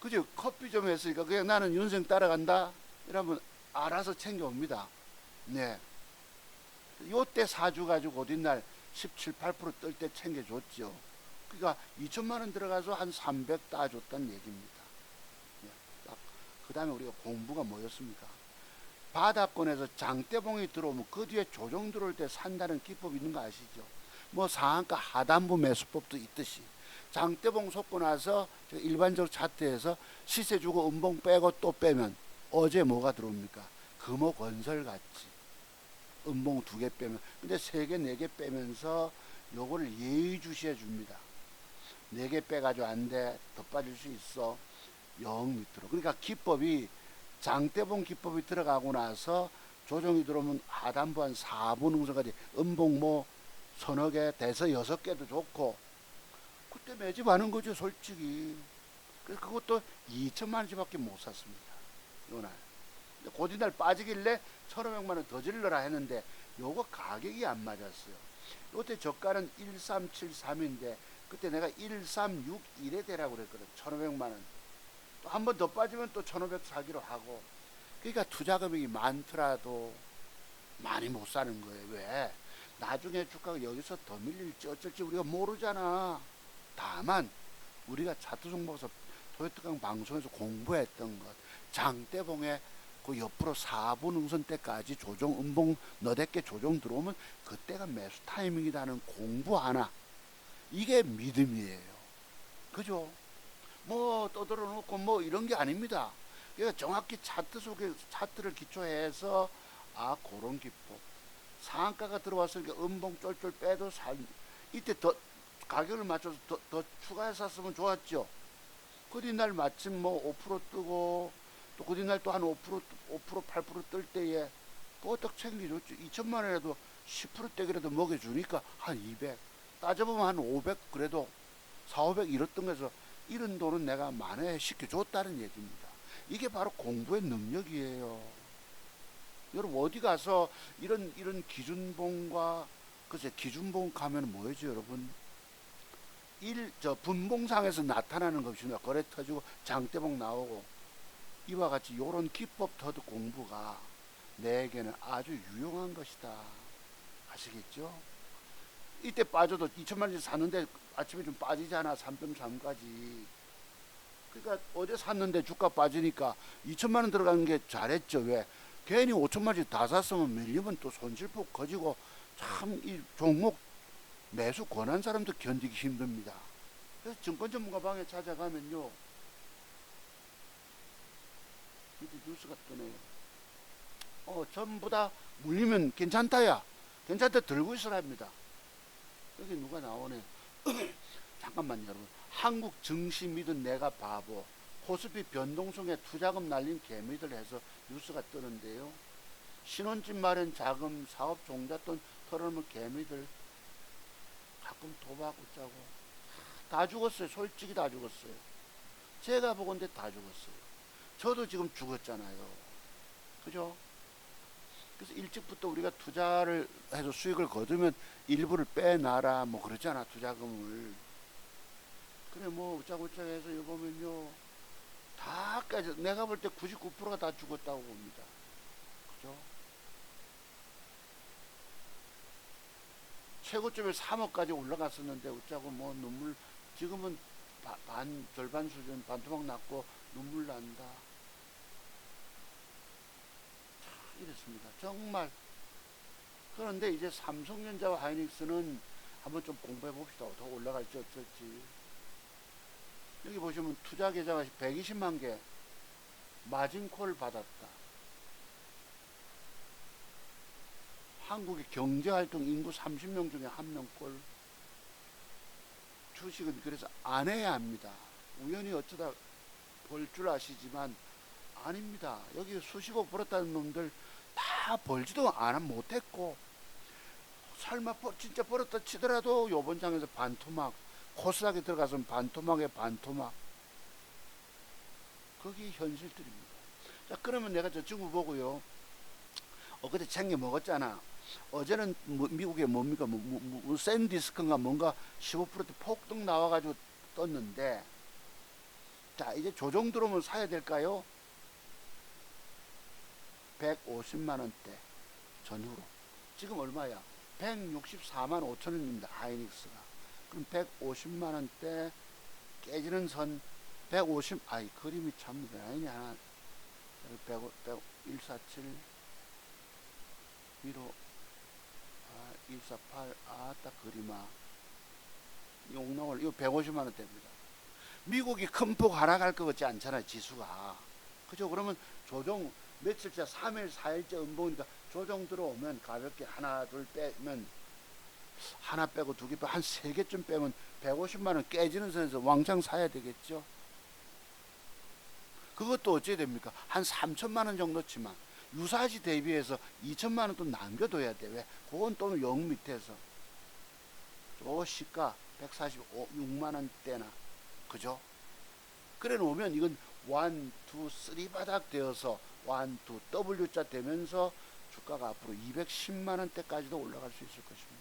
그죠? 커피점 했으니까 그냥 나는 윤생 따라간다 이러면 알아서 챙겨옵니다. 네. 요때 사주 가지고 어딘날 17, 8%뜰 때 챙겨줬죠. 그러니까 2천만 원 들어가서 한 300 따줬다는 얘기입니다. 네. 그 다음에 우리가 공부가 뭐였습니까? 바닥권에서 장대봉이 들어오면 그 뒤에 조정 들어올 때 산다는 기법이 있는 거 아시죠? 뭐 상한가 하단부 매수법도 있듯이 장대봉 솟고 나서 일반적으로 차트에서 시세 주고 음봉 빼고 또 빼면 어제 뭐가 들어옵니까? 금호건설 같이 음봉 2개 빼면 근데 3개 4개 빼면서 요거를 예의주시해 줍니다. 4개 빼가지고 안 돼. 더 빠질 수 있어. 영 밑으로. 그러니까 기법이 장대봉 기법이 들어가고 나서 조정이 들어오면 하단부 한 4분 응선까지 음봉 뭐 서너 개 돼서 6개도 좋고 그때 매집하는 거죠 솔직히. 그래서 그것도 2천만 원씩밖에 못 샀습니다. 요날. 고디날 빠지길래 1,500만 원 더 질러라 했는데 요거 가격이 안 맞았어요. 요때 저가는 1373인데 그때 내가 1361에 대라고 그랬거든. 1,500만 원. 또 한 번 더 빠지면 또 1,500 사기로 하고. 그러니까 투자 금액이 많더라도 많이 못 사는 거예요. 왜? 나중에 주가가 여기서 더 밀릴지 어쩔지 우리가 모르잖아. 다만 우리가 차트 정보에서 토요특강 방송에서 공부했던 것 장대봉에 그 옆으로 4분 응선 때까지 조정 음봉 너댓개 조정 들어오면 그때가 매수 타이밍이라는 공부 하나 이게 믿음이에요. 그죠? 뭐 떠들어 놓고 뭐 이런 게 아닙니다. 그러니까 정확히 차트 속에 차트를 기초해서 그런 기법 상한가가 들어왔으니까 음봉 쫄쫄 빼도 이때 더 가격을 맞춰서 더 추가해서 샀으면 좋았죠. 그 뒷날 마침 뭐 5% 뜨고 또 그 뒷날 또 한 5% 8%뜰 때에 뽀떡 챙겨줬죠. 2천만 원이라도 10%대기라도 먹여주니까 한 200. 따져보면 한 500 그래도 4, 500 이랬던 거에서 이런 돈은 내가 만회시켜줬다는 얘기입니다. 이게 바로 공부의 능력이에요. 여러분 어디 가서 이런 기준봉과 글쎄 기준봉 가면 뭐였죠 여러분? 분봉상에서 나타나는 것입니다. 거래 터지고 장대봉 나오고 이와 같이 요런 기법 터득 공부가 내게는 아주 유용한 것이다. 아시겠죠? 이때 빠져도 2천만 원씩 샀는데 아침에 좀 빠지잖아. 3.3까지. 그러니까 어제 샀는데 주가 빠지니까 2천만 원 들어가는 게 잘했죠. 왜? 괜히 5천만 원씩 다 샀으면 밀리면 또 손실폭 커지고 참 이 종목 매수 권한 사람도 견디기 힘듭니다. 그래서 증권 전문가 방에 찾아가면요. 이제 뉴스가 뜨네요. 전부 다 물리면 괜찮다야. 괜찮다 들고 있으랍니다. 여기 누가 나오네. 잠깐만요, 여러분. 한국 증시 믿은 내가 바보. 코스피 변동성에 투자금 날린 개미들 해서 뉴스가 뜨는데요. 신혼집 마련 자금, 사업 종잣돈 털어놓은 개미들 가끔 도박 웃자고 다 죽었어요. 솔직히 다 죽었어요. 제가 보건대 다 죽었어요. 저도 지금 죽었잖아요. 그죠? 그래서 일찍부터 우리가 투자를 해서 수익을 거두면 일부를 빼놔라 뭐 그러잖아. 투자금을. 그래 뭐 웃자고웃자고 해서 이거 보면요 다 깨져. 내가 볼 때 99%가 다 죽었다고 봅니다. 그죠? 최고점에 3억까지 올라갔었는데 웃자고 뭐 눈물 지금은 절반 수준 반토막 났고 눈물 난다. 이랬습니다. 정말. 그런데 이제 삼성전자와 하이닉스는 한번 좀 공부해 봅시다. 더 올라갈지 어쩔지. 여기 보시면 투자 계좌가 120만 개 마진콜 받았다. 한국의 경제활동 인구 30명 중에 1명꼴. 주식은 그래서 안 해야 합니다. 우연히 어쩌다 벌 줄 아시지만 아닙니다. 여기 수십억 벌었다는 놈들 다 벌지도 못했고 설마 진짜 벌었다 치더라도 요번 장에서 반토막 코스닥에 들어가서는 반토막에 반토막. 그게 현실들입니다. 자 그러면 내가 저 친구 보고요. 그때 챙겨 먹었잖아. 어제는 미국에 뭡니까 샌디스크인가 뭔가 15% 폭등 나와가지고 떴는데 자 이제 조정 들어오면 사야 될까요? 150만원대 전후로 지금 얼마야? 164만 5천원입니다. 하이닉스가. 그럼 150만원대 깨지는 선 150 그림이 참 라인이 하나 147 위로 148 딱 그림아 용나올 이거 150만원대입니다. 미국이 큰 폭 하락할 것 같지 않잖아요. 지수가. 그죠? 그러면 조정 며칠째 3일 4일째 음봉이니까 조정 들어오면 가볍게 하나 둘 빼면 하나 빼고 두 개 빼고 한 세 개쯤 빼면 150만원 깨지는 선에서 왕창 사야 되겠죠. 그것도 어찌 됩니까? 한 3천만원 정도치만 유사시 대비해서 2천만원 또 남겨둬야 돼. 왜? 그건 또는 0 밑에서 저 시가 146만원대나 그죠? 그래 놓으면 이건 1, 2, 3 바닥 되어서 1, 2 W자 되면서 주가가 앞으로 210만원대까지도 올라갈 수 있을 것입니다.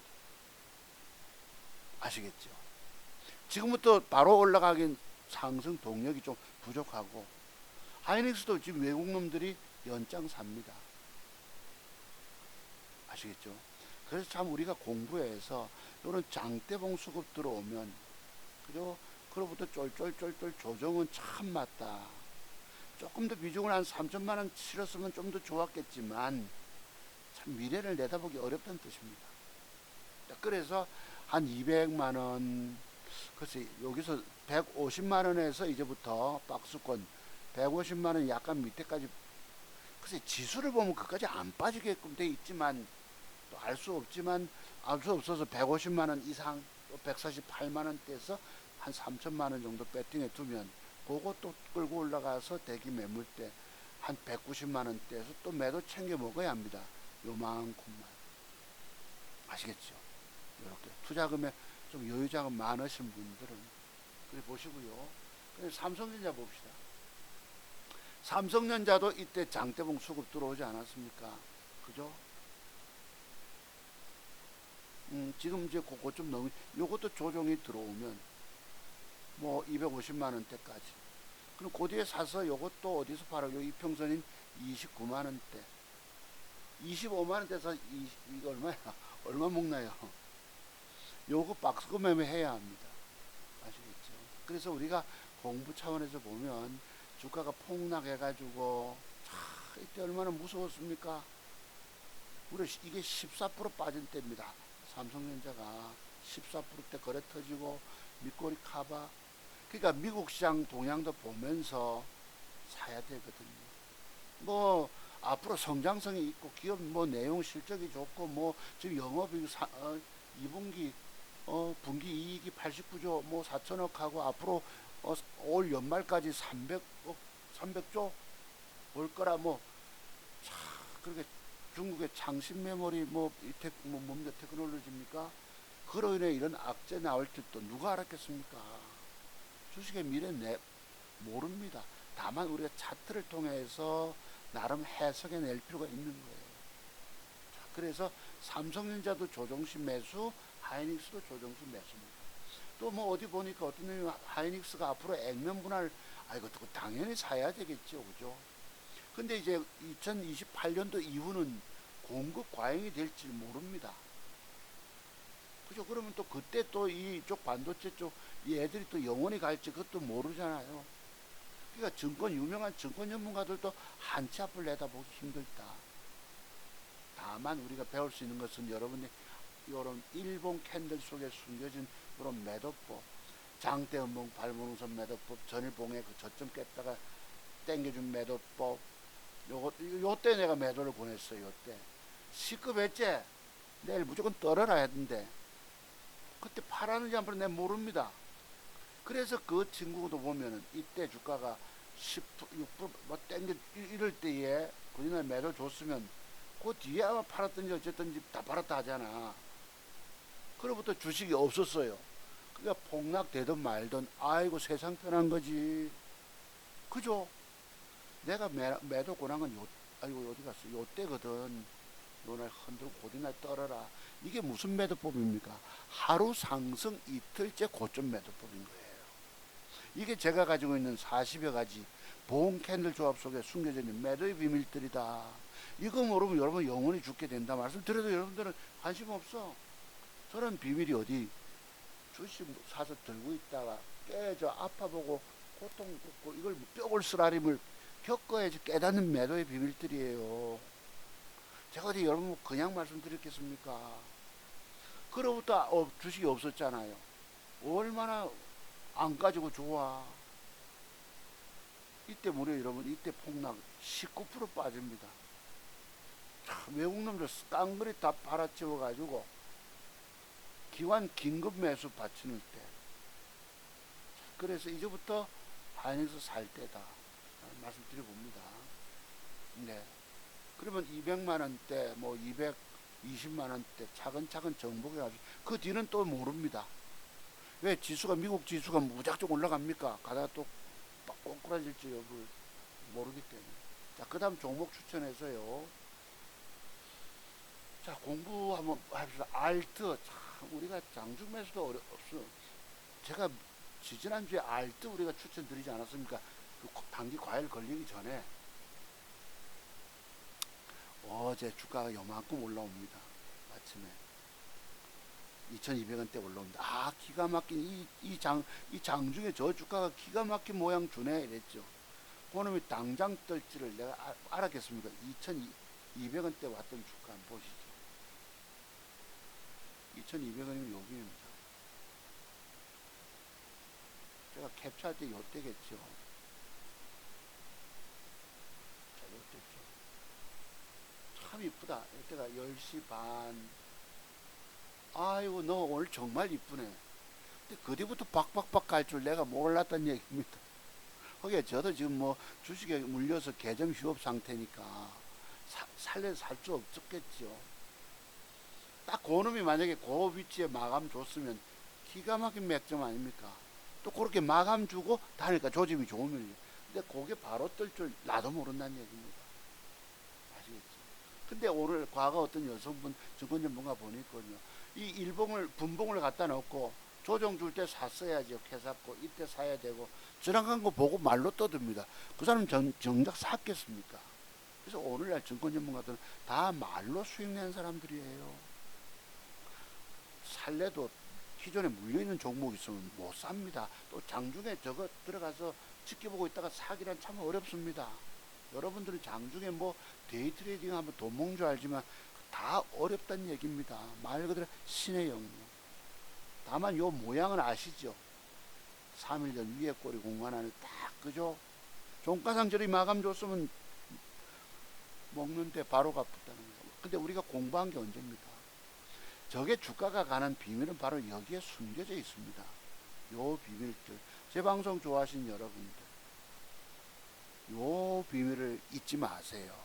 아시겠죠? 지금부터 바로 올라가긴 상승 동력이 좀 부족하고 하이닉스도 지금 외국 놈들이 연장 삽니다. 아시겠죠? 그래서 참 우리가 공부해서 이런 장대봉 수급 들어오면 그죠? 그로부터 쫄쫄쫄쫄 조정은 참 맞다. 조금 더 비중을 한 3천만원 실었으면 좀 더 좋았겠지만 참 미래를 내다보기 어렵다는 뜻입니다. 그래서 한 200만원 글쎄 여기서 150만원에서 이제부터 박스권 150만원 약간 밑에까지 글쎄 지수를 보면 그까지 안 빠지게끔 돼 있지만 또 알 수 없지만 알 수 없어서 150만 원 이상 또 148만 원대에서 한 3천만 원 정도 배팅해 두면 그것도 끌고 올라가서 대기 매물대 한 190만 원대에서 또 매도 챙겨 먹어야 합니다. 요만큼만. 아시겠죠? 이렇게 투자금에 좀 여유자금 많으신 분들은 그래 보시고요. 그래 삼성전자 봅시다. 삼성전자도 이때 장대봉 수급 들어오지 않았습니까? 그죠? 지금 이제 그거 좀 넘, 요것도 조정이 들어오면 뭐 250만 원대까지. 그럼 그 뒤에 사서 요것도 어디서 팔아요? 요 이평선인 29만 원대. 25만 원대 사 이거 얼마야? 얼마 먹나요? 요거 박스 매매 해야 합니다. 아시겠죠? 그래서 우리가 공부 차원에서 보면 주가가 폭락해가지고 이때 얼마나 무서웠습니까? 우리 이게 14% 빠진 때입니다. 삼성전자가 14%대 거래 터지고 밑꼬리 카바. 그러니까 미국 시장 동향도 보면서 사야 되거든요. 뭐 앞으로 성장성이 있고 기업 뭐 내용 실적이 좋고 뭐 지금 영업이익 2분기 분기 이익이 89조 뭐 4천억 하고 앞으로 올 연말까지 300조 올 거라 뭐 그렇게 중국의 장신 메모리 뭐 뭡니까 테크놀로지입니까? 그로 인해 이런 악재 나올 줄도 누가 알았겠습니까? 주식의 미래는 모릅니다. 다만 우리가 차트를 통해서 나름 해석해 낼 필요가 있는 거예요. 자, 그래서 삼성전자도 조정식 매수, 하이닉스도 조정식 매수입니다. 또 뭐 어디 보니까 어떤 놈이 하이닉스가 앞으로 액면 분할, 이것도 당연히 사야 되겠죠, 그죠? 근데 이제 2028년도 이후는 공급 과잉이 될지 모릅니다. 그죠? 그러면 또 그때 또 이쪽 반도체 쪽 이 애들이 또 영원히 갈지 그것도 모르잖아요. 그러니까 유명한 증권 전문가들도 한치 앞을 내다보기 힘들다. 다만 우리가 배울 수 있는 것은 여러분이 이런 일본 캔들 속에 숨겨진 이런 매도법, 장대음봉 발문우선 매도법, 전일봉의 그 저점 깼다가 땡겨준 매도법, 요때 내가 매도를 보냈어요. 요때 C급 했지? 내일 무조건 떨어라 했는데 그때 팔았는지 안 팔았는지 내가 모릅니다. 그래서 그 친구도 보면은 이때 주가가 10%, 6%, 뭐 땡겨 이럴 때에 그날 매도 줬으면 그 뒤에 아마 팔았든지 어쨌든지 다 팔았다 하잖아. 그로부터 주식이 없었어요. 그러니까 폭락되든 말든 아이고 세상 편한 거지. 그죠? 내가 매도 권한 건 아이고 어디 갔어? 요때거든. 요날 흔들고 고디날 떨어라. 이게 무슨 매도법입니까? 하루 상승 이틀째 고점 매도법인 거예요. 이게 제가 가지고 있는 40여 가지 보험 캔들 조합 속에 숨겨져 있는 매도의 비밀들이다. 이거 모르면 여러분 영원히 죽게 된다 말씀드려도 여러분들은 관심 없어. 저런 비밀이 어디 주식 사서 들고 있다가 깨져 아파보고 고통 겪고 이걸 뼈골 쓰라림을 겪어야지 깨닫는 매도의 비밀들이에요. 제가 어디 여러분 그냥 말씀드렸겠습니까? 그로부터 주식이 없었잖아요. 얼마나 안 가지고 좋아. 이때 무려 여러분 이때 폭락 19% 빠집니다. 외국 놈들 깡그리 다 팔아치워 가지고 기관 긴급 매수 받치는 때. 그래서 이제부터 하이닉스 살 때다 말씀드려봅니다. 네. 그러면 200만 원대 뭐 220만 원대 차근차근 정복해가지고 그 뒤는 또 모릅니다. 왜 지수가 미국 지수가 무작정 올라갑니까? 가다가 또 꽁꾸라질지 여부를 모르기 때문에. 자, 그 다음 종목 추천해서요. 자, 공부 한번 합시다. 알트. 참, 우리가 장중 매수도 없어. 제가 지지난주에 알트 우리가 추천드리지 않았습니까? 그 단기 과열 걸리기 전에. 어제 주가가 요만큼 올라옵니다. 아침에. 2200원대 올라옵니다. 기가 막힌 이 장중에 저 주가가 기가 막힌 모양 주네 이랬죠. 그놈이 당장 떨지를 내가 알았겠습니까? 2200원대 왔던 주가 한번 보시죠. 2200원이면 여기입니다. 제가 캡처할 때 요때겠죠. 자, 요때죠. 참 이쁘다. 이때가 10시 반. 아이고 너 오늘 정말 이쁘네. 근데 그 뒤부터 박박박 갈 줄 내가 몰랐단 얘기입니다. 거기에 저도 지금 뭐 주식에 물려서 계정 휴업 상태니까 살래 살 수 없었겠죠. 딱 그놈이 만약에 그 위치에 마감 줬으면 기가 막힌 맥점 아닙니까? 또 그렇게 마감 주고 다니까 조짐이 좋으면요. 근데 그게 바로 뜰 줄 나도 모른다는 얘기입니다. 아시겠죠? 근데 오늘 과거 어떤 여성분 증권 전문가 보니까요. 이 일봉을 분봉을 갖다 놓고 조정 줄 때 샀어야죠. 캐sab고 이때 사야 되고 지나간 거 보고 말로 떠듭니다. 그 사람 정작 샀겠습니까? 그래서 오늘날 증권 전문가들은 다 말로 수익 낸 사람들이에요. 살래도 기존에 물려있는 종목이 있으면 못 삽니다. 또 장중에 저거 들어가서 지켜보고 있다가 사기란 참 어렵습니다. 여러분들은 장중에 뭐 데이 트레이딩 하면 돈 먹는 줄 알지만 다 어렵다는 얘기입니다. 말 그대로 신의 영역. 다만 요 모양은 아시죠? 3일 전 위에 꼬리 공간 안에 딱 그죠? 종가상절이 마감 줬으면 먹는데 바로 갚았다는 거예요. 근데 우리가 공부한 게 언제입니까? 저게 주가가 가는 비밀은 바로 여기에 숨겨져 있습니다. 요 비밀들. 제 방송 좋아하신 여러분들, 요 비밀을 잊지 마세요.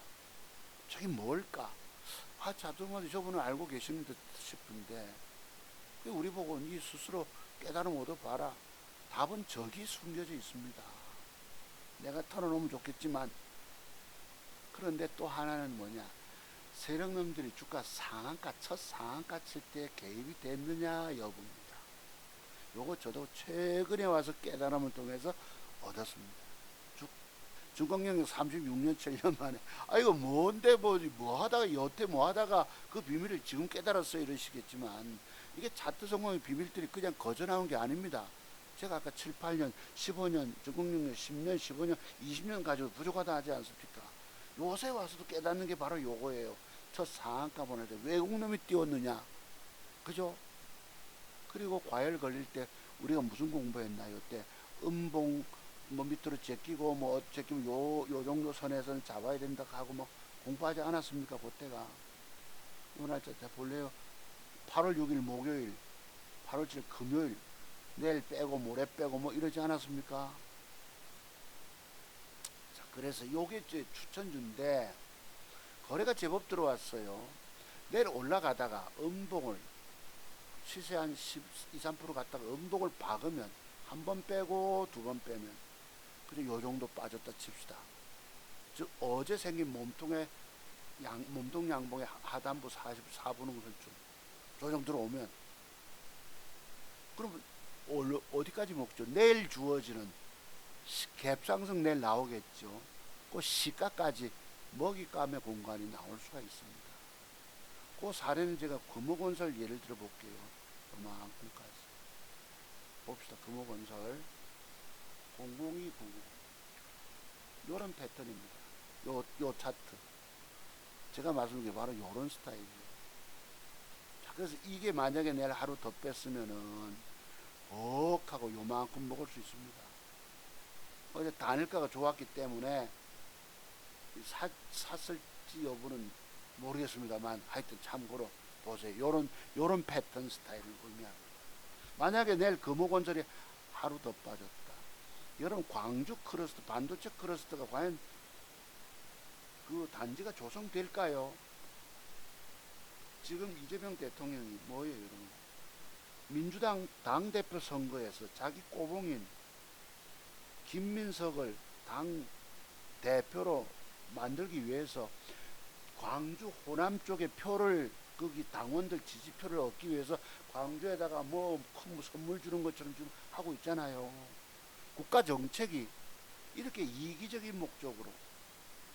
저게 뭘까? 아, 자동으로 저분은 알고 계시는 듯 싶은데, 우리 보고 니 스스로 깨달음 얻어봐라. 답은 저기 숨겨져 있습니다. 내가 털어놓으면 좋겠지만, 그런데 또 하나는 뭐냐? 세력놈들이 주가 상한가, 첫 상한가 칠 때 개입이 됐느냐 여부입니다. 요거 저도 최근에 와서 깨달음을 통해서 얻었습니다. 중공영역 36년 7년 만에 이거 뭔데 뭐 하다가 여태 뭐 하다가 그 비밀을 지금 깨달았어 이러시겠지만 이게 차트 성공의 비밀들이 그냥 거저 나온 게 아닙니다. 제가 아까 7, 8년, 15년, 중공영역 10년, 15년, 20년 가지고 부족하다 하지 않습니까? 요새 와서도 깨닫는 게 바로 요거예요. 첫 상한가 보낼 때 외국놈이 띄웠느냐, 그죠? 그리고 과열 걸릴 때 우리가 무슨 공부했나요? 때 음봉 뭐 밑으로 제끼고 뭐 제끼면 요 정도 선에서는 잡아야 된다 하고 뭐 공부하지 않았습니까? 그때가 요 날짜 볼래요? 8월 6일 목요일, 8월 7일 금요일, 내일 빼고 모레 빼고 뭐 이러지 않았습니까? 자, 그래서 요게 제 추천주인데 거래가 제법 들어왔어요. 내일 올라가다가 음봉을 시세 한 12, 3% 갔다가 음봉을 박으면 한 번 빼고 두 번 빼면 그래서 요 정도 빠졌다 칩시다. 즉 어제 생긴 몸통의 몸통 양봉의 하단부 44분의 설중 조정 들어오면 그러면 어디까지 먹죠? 내일 주어지는 갭상승 내일 나오겠죠. 그 시가까지 먹잇감의 공간이 나올 수가 있습니다. 그 사례는 제가 금호건설 예를 들어 볼게요. 그만큼까지 봅시다. 금호건설 00290 요런 패턴입니다. 요 차트 제가 말씀드린 게 바로 요런 스타일이에요. 자, 그래서 이게 만약에 내일 하루 더 뺐으면은 하고 요만큼 먹을 수 있습니다. 어제 단일가가 좋았기 때문에 샀을지 여부는 모르겠습니다만 하여튼 참고로 보세요. 요런 패턴 스타일을 의미합니다. 만약에 내일 금호건설이 하루 더 빠졌다. 여러분 광주 클러스터, 반도체 클러스터가 과연 그 단지가 조성될까요? 지금 이재명 대통령이 뭐예요, 여러분? 민주당 당대표 선거에서 자기 꼬봉인 김민석을 당 대표로 만들기 위해서 광주 호남 쪽에 표를 거기 당원들 지지표를 얻기 위해서 광주에다가 뭐 큰 선물 주는 것처럼 지금 하고 있잖아요. 국가 정책이 이렇게 이기적인 목적으로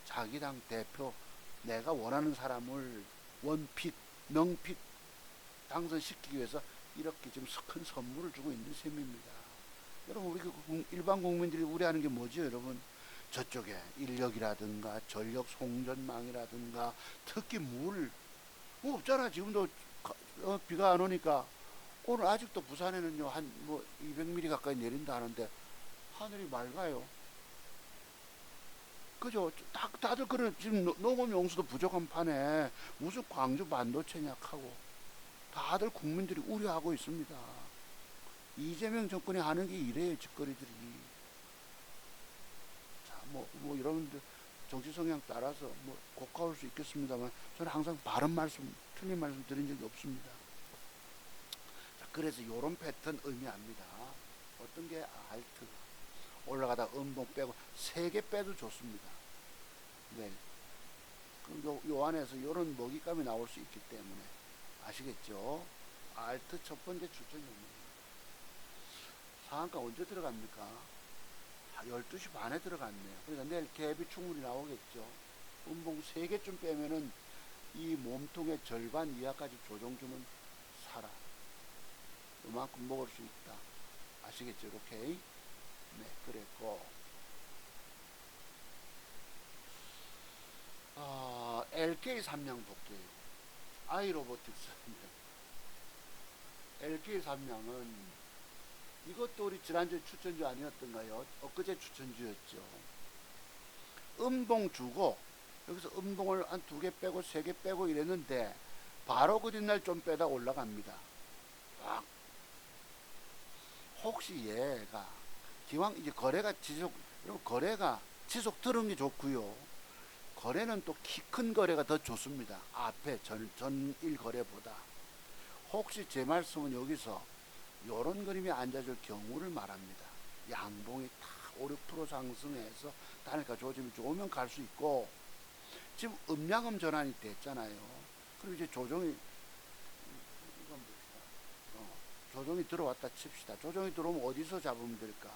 자기 당 대표 내가 원하는 사람을 원픽, 명픽 당선시키기 위해서 이렇게 지금 큰 선물을 주고 있는 셈입니다. 여러분 우리 일반 국민들이 우려하는 게 뭐죠, 여러분? 저쪽에 인력이라든가 전력 송전망이라든가 특히 물 뭐 없잖아. 지금도 비가 안 오니까 오늘 아직도 부산에는요 한 뭐 200mm 가까이 내린다 하는데 하늘이 맑아요. 그죠? 다들 그런, 지금 농업 용수도 부족한 판에 무슨 광주 반도체냐 하고 다들 국민들이 우려하고 있습니다. 이재명 정권이 하는 게 이래요, 짓거리들이. 자, 여러분들 정치 성향 따라서 고가울 수 있겠습니다만 저는 항상 바른 말씀, 틀린 말씀 드린 적이 없습니다. 자, 그래서 요런 패턴 의미합니다. 어떤 게 알트. 올라가다 음봉 빼고 3개 빼도 좋습니다. 네. 그럼 요 안에서 요런 먹잇감이 나올 수 있기 때문에 아시겠죠? 알트 첫 번째 추천 종목입니다. 상한가 언제 들어갑니까? 12시 반에 들어갔네요. 그러니까 내일 갭이 충분히 나오겠죠. 음봉 3개쯤 빼면은 이 몸통의 절반 이하까지 조정주는 사라. 이만큼 먹을 수 있다. 아시겠죠? 이렇게. 네, 그랬고. LK 삼양 볼게요. 아이로보틱스. LK 삼양은 이것도 우리 지난주에 추천주 아니었던가요? 엊그제 추천주였죠. 음봉 주고 여기서 음봉을 한 2개 빼고 3개 빼고 이랬는데 바로 그 뒷날 좀 빼다 올라갑니다. 혹시 얘가 기왕 이제 거래가 지속 들은 게 좋고요. 거래는 또 키 큰 거래가 더 좋습니다. 앞에 전일 거래보다. 혹시 제 말씀은 여기서 요런 그림이 앉아줄 경우를 말합니다. 양봉이 딱 5, 6% 상승해서 단일가 조짐이 좋으면 갈 수 있고, 지금 음양음 전환이 됐잖아요. 그리고 이제 조정이 조정이 들어왔다 칩시다. 조정이 들어오면 어디서 잡으면 될까?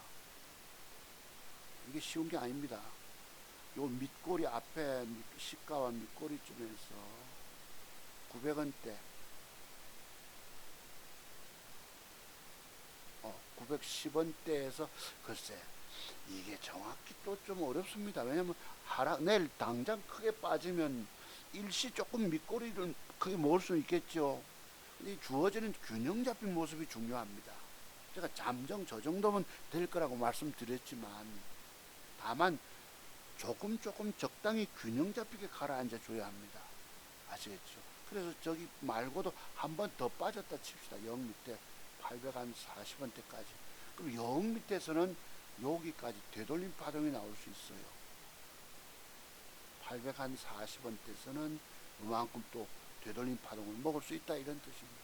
이게 쉬운 게 아닙니다. 요 밑꼬리 앞에 시가와 밑꼬리쯤에서 900원대 910원대에서 글쎄 이게 정확히 또 좀 어렵습니다. 왜냐면 내일 당장 크게 빠지면 일시 조금 밑꼬리를 크게 먹을 수는 있겠죠. 근데 주어지는 균형 잡힌 모습이 중요합니다. 제가 잠정 저 정도면 될 거라고 말씀드렸지만 다만 조금 적당히 균형 잡히게 가라앉아 줘야 합니다. 아시겠죠? 그래서 저기 말고도 한 번 더 빠졌다 칩시다. 0 밑에 840원대까지. 그럼 0 밑에서는 여기까지 되돌림 파동이 나올 수 있어요. 840원대에서는 그만큼 또 되돌림 파동을 먹을 수 있다 이런 뜻입니다.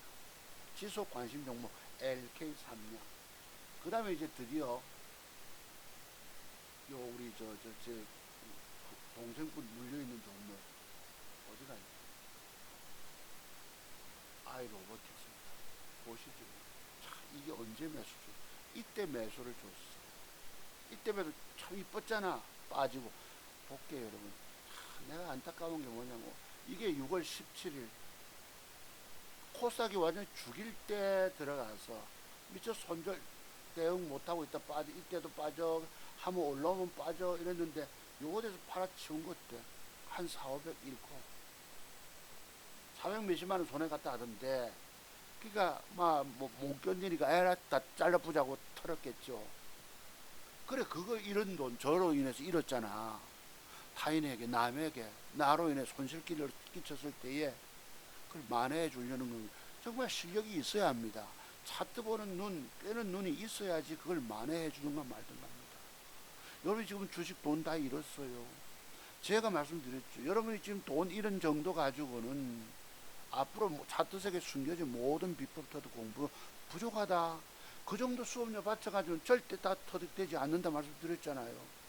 지속 관심 종목 LK3량. 그 다음에 이제 드디어 우리 제 동생분 물려있는 종목 어디가 있나? 아이로보틱스입니다. 보시죠. 참 이게 언제 매수죠? 이때 매수를 줬어. 이때 매수 참 이뻤잖아. 빠지고. 볼게요 여러분. 내가 안타까운 게 뭐냐고. 이게 6월 17일 코스닥이 완전히 죽일 때 들어가서 미처 손절 대응 못하고 있다 빠져. 이때도 빠져. 한번 올라오면 빠져. 이랬는데 요것에서 팔아치운 것들 한 4,500 잃고 400 몇십만 원 손해 갔다 하던데, 그니까 못 견디니까 에라 다 잘라보자고 털었겠죠. 그래 그거 잃은 돈 저로 인해서 잃었잖아. 타인에게 남에게 나로 인해 손실기를 끼쳤을 때에 그걸 만회해 주려는 건 정말 실력이 있어야 합니다. 차트 보는 눈, 꿰는 눈이 있어야지 그걸 만회해 주는 건 말든 갑니다. 여러분이 지금 주식 돈 다 잃었어요. 제가 말씀드렸죠. 여러분이 지금 돈 잃은 정도 가지고는 앞으로 차트 세계에 숨겨진 모든 비법터도 공부 부족하다. 그 정도 수업료 바쳐가지고는 절대 다 터득되지 않는다 말씀드렸잖아요.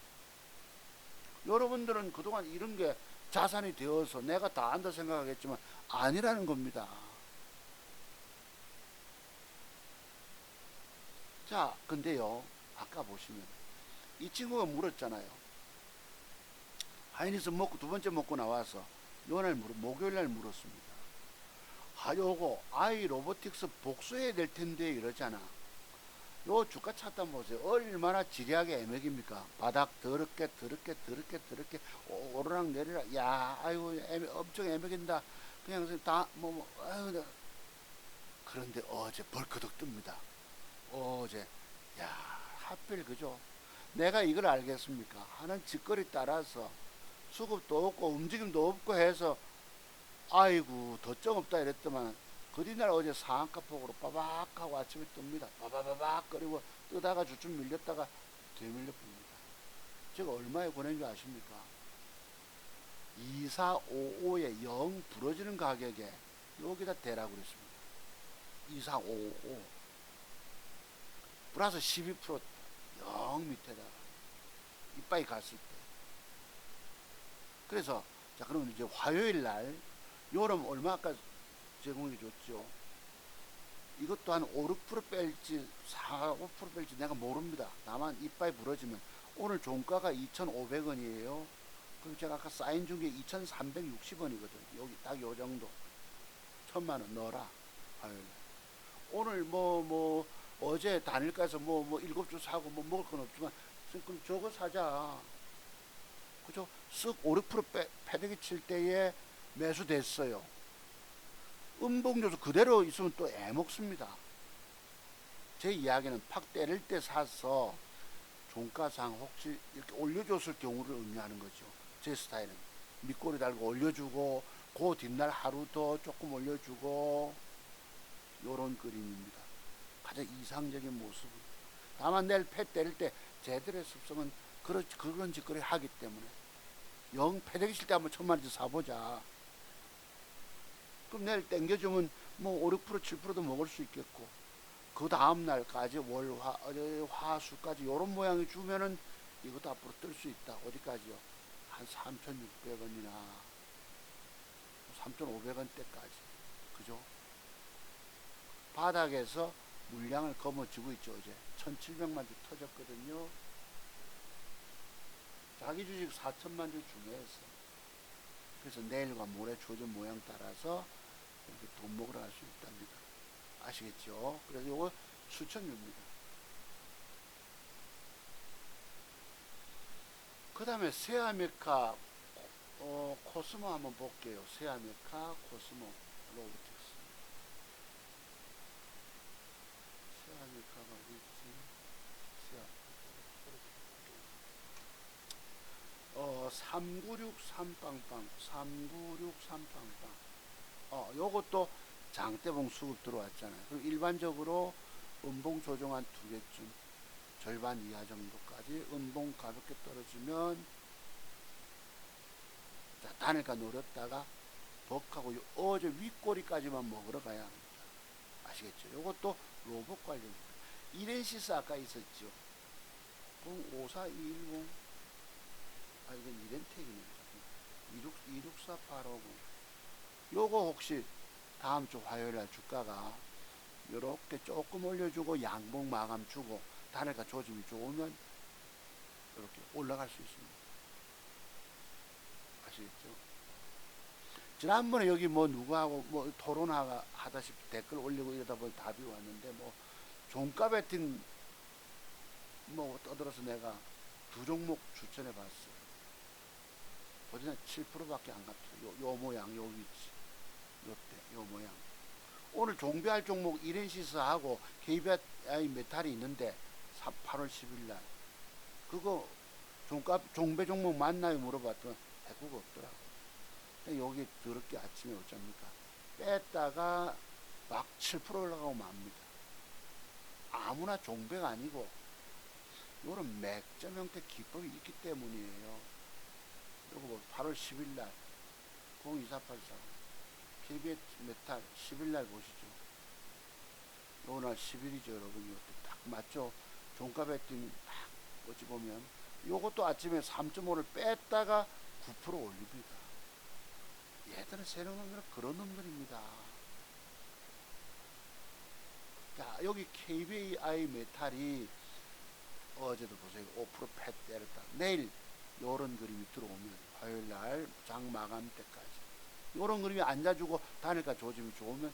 여러분들은 그동안 이런 게 자산이 되어서 내가 다 안다 생각하겠지만 아니라는 겁니다. 자, 근데요, 아까 보시면 이 친구가 물었잖아요. 하이니스 먹고 두 번째 먹고 나와서 요날 목요일 날 물었습니다. 요거 아이로보틱스 복수해야 될 텐데 이러잖아. 요 주가 찾다 보세요. 얼마나 지리하게 애매깁니까? 바닥 더럽게 오르락 내리락. 야, 아이고 엄청 애매긴다. 그냥 아유. 그런데 어제 벌크덕 뜹니다. 어제 야, 하필 그죠? 내가 이걸 알겠습니까? 하는 짓거리 따라서 수급도 없고 움직임도 없고 해서 아이고 덧정 없다 이랬더만 그 뒤날 어제 상한가 폭으로 빠박 하고 아침에 뜹니다. 빠바바박 그리고 뜨다가 주춤 밀렸다가 되밀려 봅니다. 제가 얼마에 보낸 줄 아십니까? 2455에 0 부러지는 가격에 여기다 대라고 그랬습니다. 24555 플러스 12% 0 밑에다가 이빠이 갔을 때. 그래서 자 그러면 이제 화요일 날 요럼 얼마 아까 제공해 줬죠. 이것도 한 5, 6% 뺄지 4, 5% 뺄지 내가 모릅니다. 다만 이빠이 부러지면 오늘 종가가 2,500원이에요. 그럼 제가 아까 사인 준 게 2,360원이거든. 여기 딱 요 정도. 1,000만 원 넣어라. 화요일. 오늘 어제 단일가에서 7주 사고 먹을 건 없지만 그럼 저거 사자. 그죠? 쓱 5, 6% 패대기 칠 때에 매수됐어요. 음봉조수 그대로 있으면 또 애먹습니다. 제 이야기는 팍 때릴 때 사서 종가상 혹시 이렇게 올려줬을 경우를 의미하는 거죠. 제 스타일은 밑꼬리 달고 올려주고 그 뒷날 하루 더 조금 올려주고 요런 그림입니다. 가장 이상적인 모습은. 다만 내일 패 때릴 때 쟤들의 습성은 그런 짓거리 하기 때문에 영 패대기 칠 때 한번 1,000만원치 사보자. 그럼 내일 땡겨주면 5, 6%, 7%도 먹을 수 있겠고 그 다음날까지 화수까지 요런 모양이 주면은 이것도 앞으로 뜰 수 있다. 어디까지요? 한 3,600원이나 3,500원대까지. 그죠? 바닥에서 물량을 거머쥐고 있죠. 어제 1,700만 주 터졌거든요. 자기 주식 4천만 주 중에서. 그래서 내일과 모레 조정 모양 따라서 이렇게 돈 먹으러 갈 수 있답니다. 아시겠죠? 그래서 이거 추천입니다. 그 다음에 세아메카 코스모 한번 볼게요. 세아메카 코스모 로보틱스. 세아메카가 어디 있지? 3963빵빵 3963빵빵 요것도 장대봉 수급 들어왔잖아요. 그리고 일반적으로 음봉 조정한 2개쯤 절반 이하 정도까지 음봉 가볍게 떨어지면 자, 단일가 노렸다가 벅하고 어제 윗꼬리까지만 먹으러 가야 합니다. 아시겠죠? 요것도 로봇 관련입니다. 이렌시스 아까 있었죠. 054210 이건 이렌텍이네요. 264850 요거 혹시 다음 주 화요일 날 주가가 요렇게 조금 올려주고 양봉 마감 주고 단일가 조짐이 좋으면 이렇게 올라갈 수 있습니다. 아시겠죠? 지난번에 여기 누구하고 토론하다시피 댓글 올리고 이러다 보니 답이 왔는데 종가 배팅 떠들어서 내가 2종목 추천해 봤어요. 어디나 7%밖에 안 갔어요. 요 모양, 요 위치, 요때, 요 모양. 오늘 종배할 종목 이렌시스하고 KBI 메탈이 있는데 8월 10일 날 그거 종배 종목 맞나요? 물어봤더니 대꾸가 없더라고. 여기 더럽게 아침에 어쩝니까? 뺐다가 막 7% 올라가고 맙니다. 아무나 종배가 아니고 이런 맥점 형태 기법이 있기 때문이에요. 요거 8월 10일 날 02484 KBS 메탈 10일 날 보시죠. 요날 10일이죠, 여러분. 이것도 딱 맞죠? 종가 배팅 딱 어찌 보면 요것도 아침에 3.5를 뺐다가 9% 올립니다. 얘들은 새로운 놈들은 그런 놈들입니다. 자, 여기 KBI 메탈이 어제도 보세요. 5% 팻 때렸다. 내일 요런 그림이 들어오면 화요일 날 장 마감 때까지 요런 그림이 앉아주고 단일가 조짐이 좋으면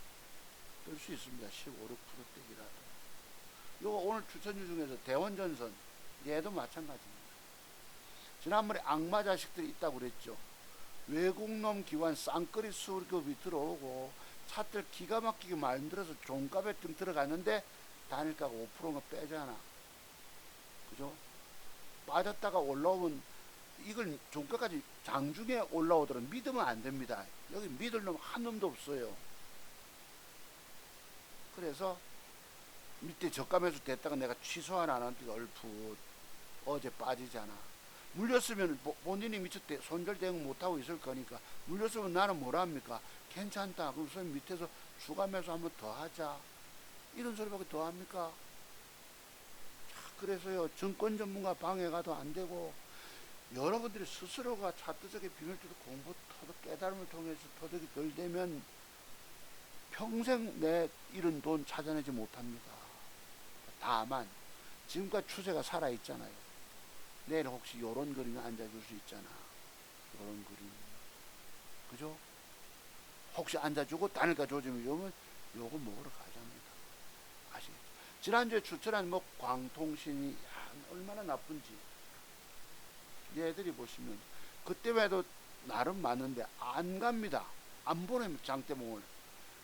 뜰 수 있습니다. 15, 6%대기라도. 요거 오늘 추천주 중에서 대원전선 얘도 마찬가지입니다. 지난번에 악마 자식들이 있다고 그랬죠. 외국놈 기관 쌍끌이 수급이 들어오고 차들 기가 막히게 만들어서 종가 배팅 들어갔는데 단일가가 5%가 빼잖아. 그죠? 빠졌다가 올라오면 이걸 종가까지 장중에 올라오도록 믿으면 안 됩니다. 여기 믿을 놈 한 놈도 없어요. 그래서 밑에 저가매수 됐다가 내가 취소하나 안 한데 얼풋 어제 빠지잖아. 물렸으면 본인이 미처 손절 대응 못하고 있을 거니까, 물렸으면 나는 뭐라 합니까? 괜찮다. 그럼 선 밑에서 추가 매수 한번 더 하자. 이런 소리밖에 더 합니까? 그래서요, 증권 전문가 방해 가도 안 되고, 여러분들이 스스로가 차트적인 비밀주도 공부, 터득, 깨달음을 통해서 터득이 덜 되면 평생 내 잃은 돈 찾아내지 못합니다. 다만 지금까지 추세가 살아있잖아요. 내일 혹시 요런 그림에 앉아줄 수 있잖아. 요런 그림. 그죠? 혹시 앉아주고 단일가 조짐이 오면 요거 먹으러 가자입니다. 아시겠죠? 지난주에 추천한 뭐 광통신이 얼마나 나쁜지 얘들이 보시면 그때만 해도 나름 맞는데 안 갑니다. 안 보냅니다. 장대봉을.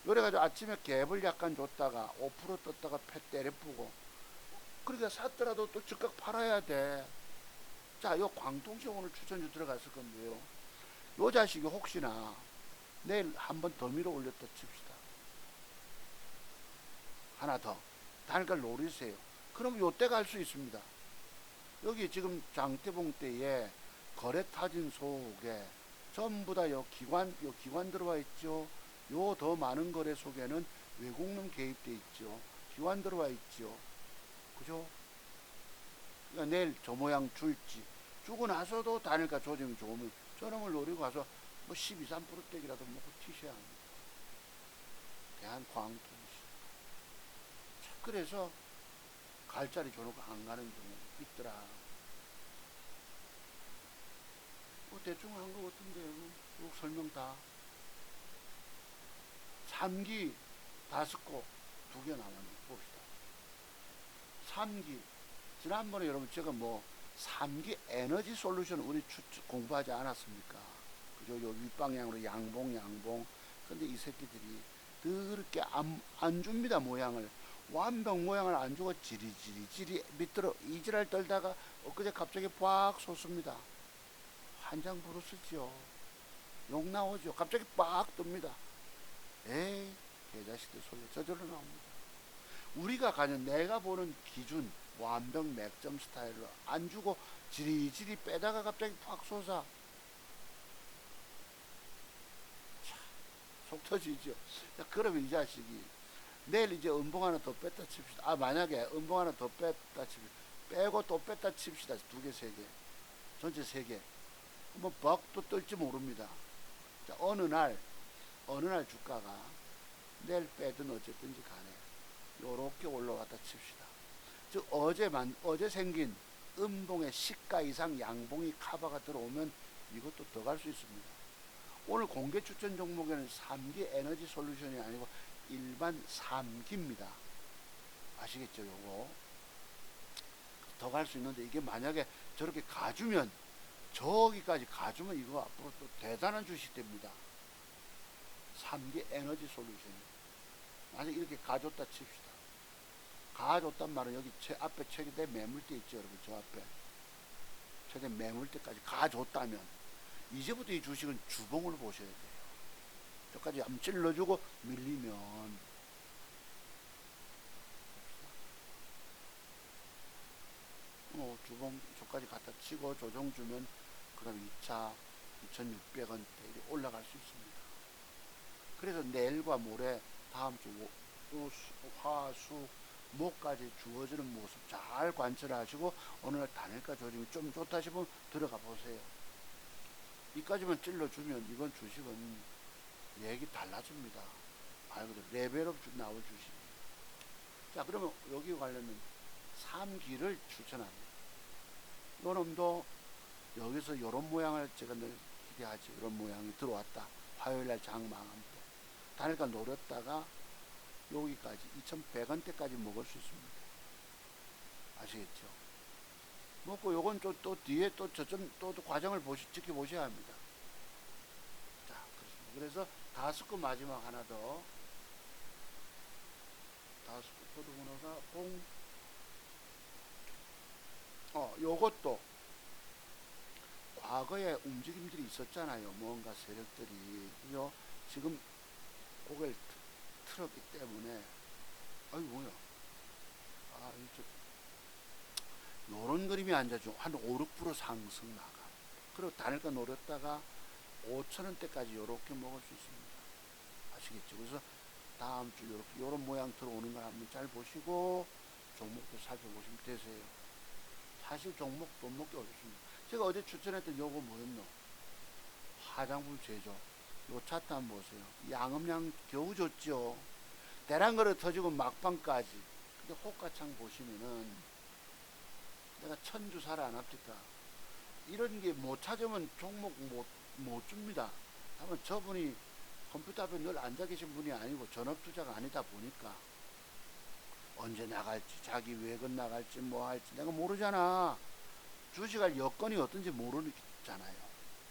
그래가지고 아침에 갭을 약간 줬다가 5% 떴다가 패 때려쁘고, 그러니까 샀더라도 또 즉각 팔아야 돼. 자, 요 광통신 오늘 추천주 들어갔을 건데요. 요 자식이 혹시나 내일 한 번 더 밀어 올렸다 칩시다. 하나 더. 단가 노리세요. 그럼 요때 갈 수 있습니다. 여기 지금 장대봉 때에 거래 타진 속에 전부 다 요 기관 들어와 있죠. 요 더 많은 거래 속에는 외국놈 개입돼 있죠. 기관 들어와 있죠. 그죠? 그러니까 내일 저 모양 줄지, 주고 나서도 단일가 조짐이 좋으면 저놈을 노리고 가서 뭐 12, 3%대기라도 먹고 튀셔야 합니다. 대한광통신. 그래서 갈 자리 줘놓고 안 가는 경우 있더라. 뭐 대충 한 거 같은데, 요 설명 다. 3기 5거 2개 남았네. 봅시다. 3기. 지난번에 여러분 제가 뭐 3기 에너지 솔루션 우리 공부하지 않았습니까? 그죠? 요 윗방향으로 양봉. 근데 이 새끼들이 그렇게 안 줍니다. 모양을. 완벽 모양을 안 주고 지리지리 밑으로 이지랄 떨다가 엊그제 갑자기 빡 솟습니다. 한장 부르스죠. 욕 나오죠. 갑자기 빡 뜹니다. 에이, 개자식들 소리 저절로 나옵니다. 우리가 가진, 내가 보는 기준 완벽 맥점 스타일로 안 주고 지리지리 빼다가 갑자기 팍 솟아. 차, 속 터지죠. 자, 그러면 이 자식이 내일 이제 음봉 하나 더 뺐다 칩시다. 만약에 음봉 하나 더 뺐다 칩시다. 빼고 또 뺐다 칩시다. 2개, 3개. 전체 3개. 뭐 벅도 뜰지 모릅니다. 자, 어느 날 주가가 내일 빼든 어쨌든지 간에 요렇게 올라갔다 칩시다. 즉 어제 생긴 음봉의 시가 이상 양봉이 카바가 들어오면 이것도 더 갈 수 있습니다. 오늘 공개 추천 종목에는 3기 에너지 솔루션이 아니고 일반 3기입니다. 아시겠죠? 요거 더 갈 수 있는데, 이게 만약에 저렇게 가주면, 저기까지 가주면 이거 앞으로 또 대단한 주식 됩니다. 3기 에너지 솔루션이 만약 이렇게 가줬다 칩시다. 가줬단 말은 여기 앞에 최대 매물대 있죠, 여러분. 저 앞에 최대 매물대까지 가줬다면 이제부터 이 주식은 주봉을 보셔야 돼요. 저까지 한번 찔러주고 밀리면 주봉 저까지 갖다 치고 조정 주면 그럼 2차 2,600원대 올라갈 수 있습니다. 그래서 내일과 모레 다음 주 화, 수, 목까지 주어지는 모습 잘 관찰하시고 어느 날 단일가 조짐이 좀 좋다 싶으면 들어가 보세요. 이까지만 찔러주면 이건 주식은 얘기 달라집니다. 말 그대로 레벨업 나올 주식. 자, 그러면 여기 관련된 3기를 추천합니다. 요놈도 여기서 요런 모양을 제가 늘 기대하지. 이런 모양이 들어왔다. 화요일날 장 망한 때 단일가 노렸다가 여기까지 2,100원대까지 먹을 수 있습니다. 아시겠죠? 먹고 요건 또 뒤에 또 저점 또 과정을 지켜보셔야 합니다. 자, 그렇습니다. 그래서 5거 마지막 하나 더. 5거 코드 번호가 요것도 과거에 움직임들이 있었잖아요. 뭔가 세력들이. 그죠? 지금 고개를 틀었기 때문에, 아이 뭐야. 아, 요런 그림이 앉아죠. 한 5, 6% 상승 나가. 그리고 단일가 노렸다가 5,000원대까지 요렇게 먹을 수 있습니다. 아시겠죠? 그래서 다음 주 요렇게 요런 모양 들어오는 걸 한번 잘 보시고 종목도 살펴보시면 되세요. 사실 종목 돈 먹기 어렵습니다. 제가 어제 추천했던 요거 뭐였노? 화장품 제조. 요 차트 한번 보세요. 양음량 겨우 줬죠. 대량거래 터지고 막판까지. 근데 호가창 보시면은 내가 천주 사라 안 합니까? 이런 게 못 찾으면 종목 못 줍니다. 다만 저분이 컴퓨터 앞에 늘 앉아 계신 분이 아니고 전업 투자가 아니다 보니까 언제 나갈지, 자기 외근 나갈지 뭐 할지 내가 모르잖아. 주식할 여건이 어떤지 모르잖아요.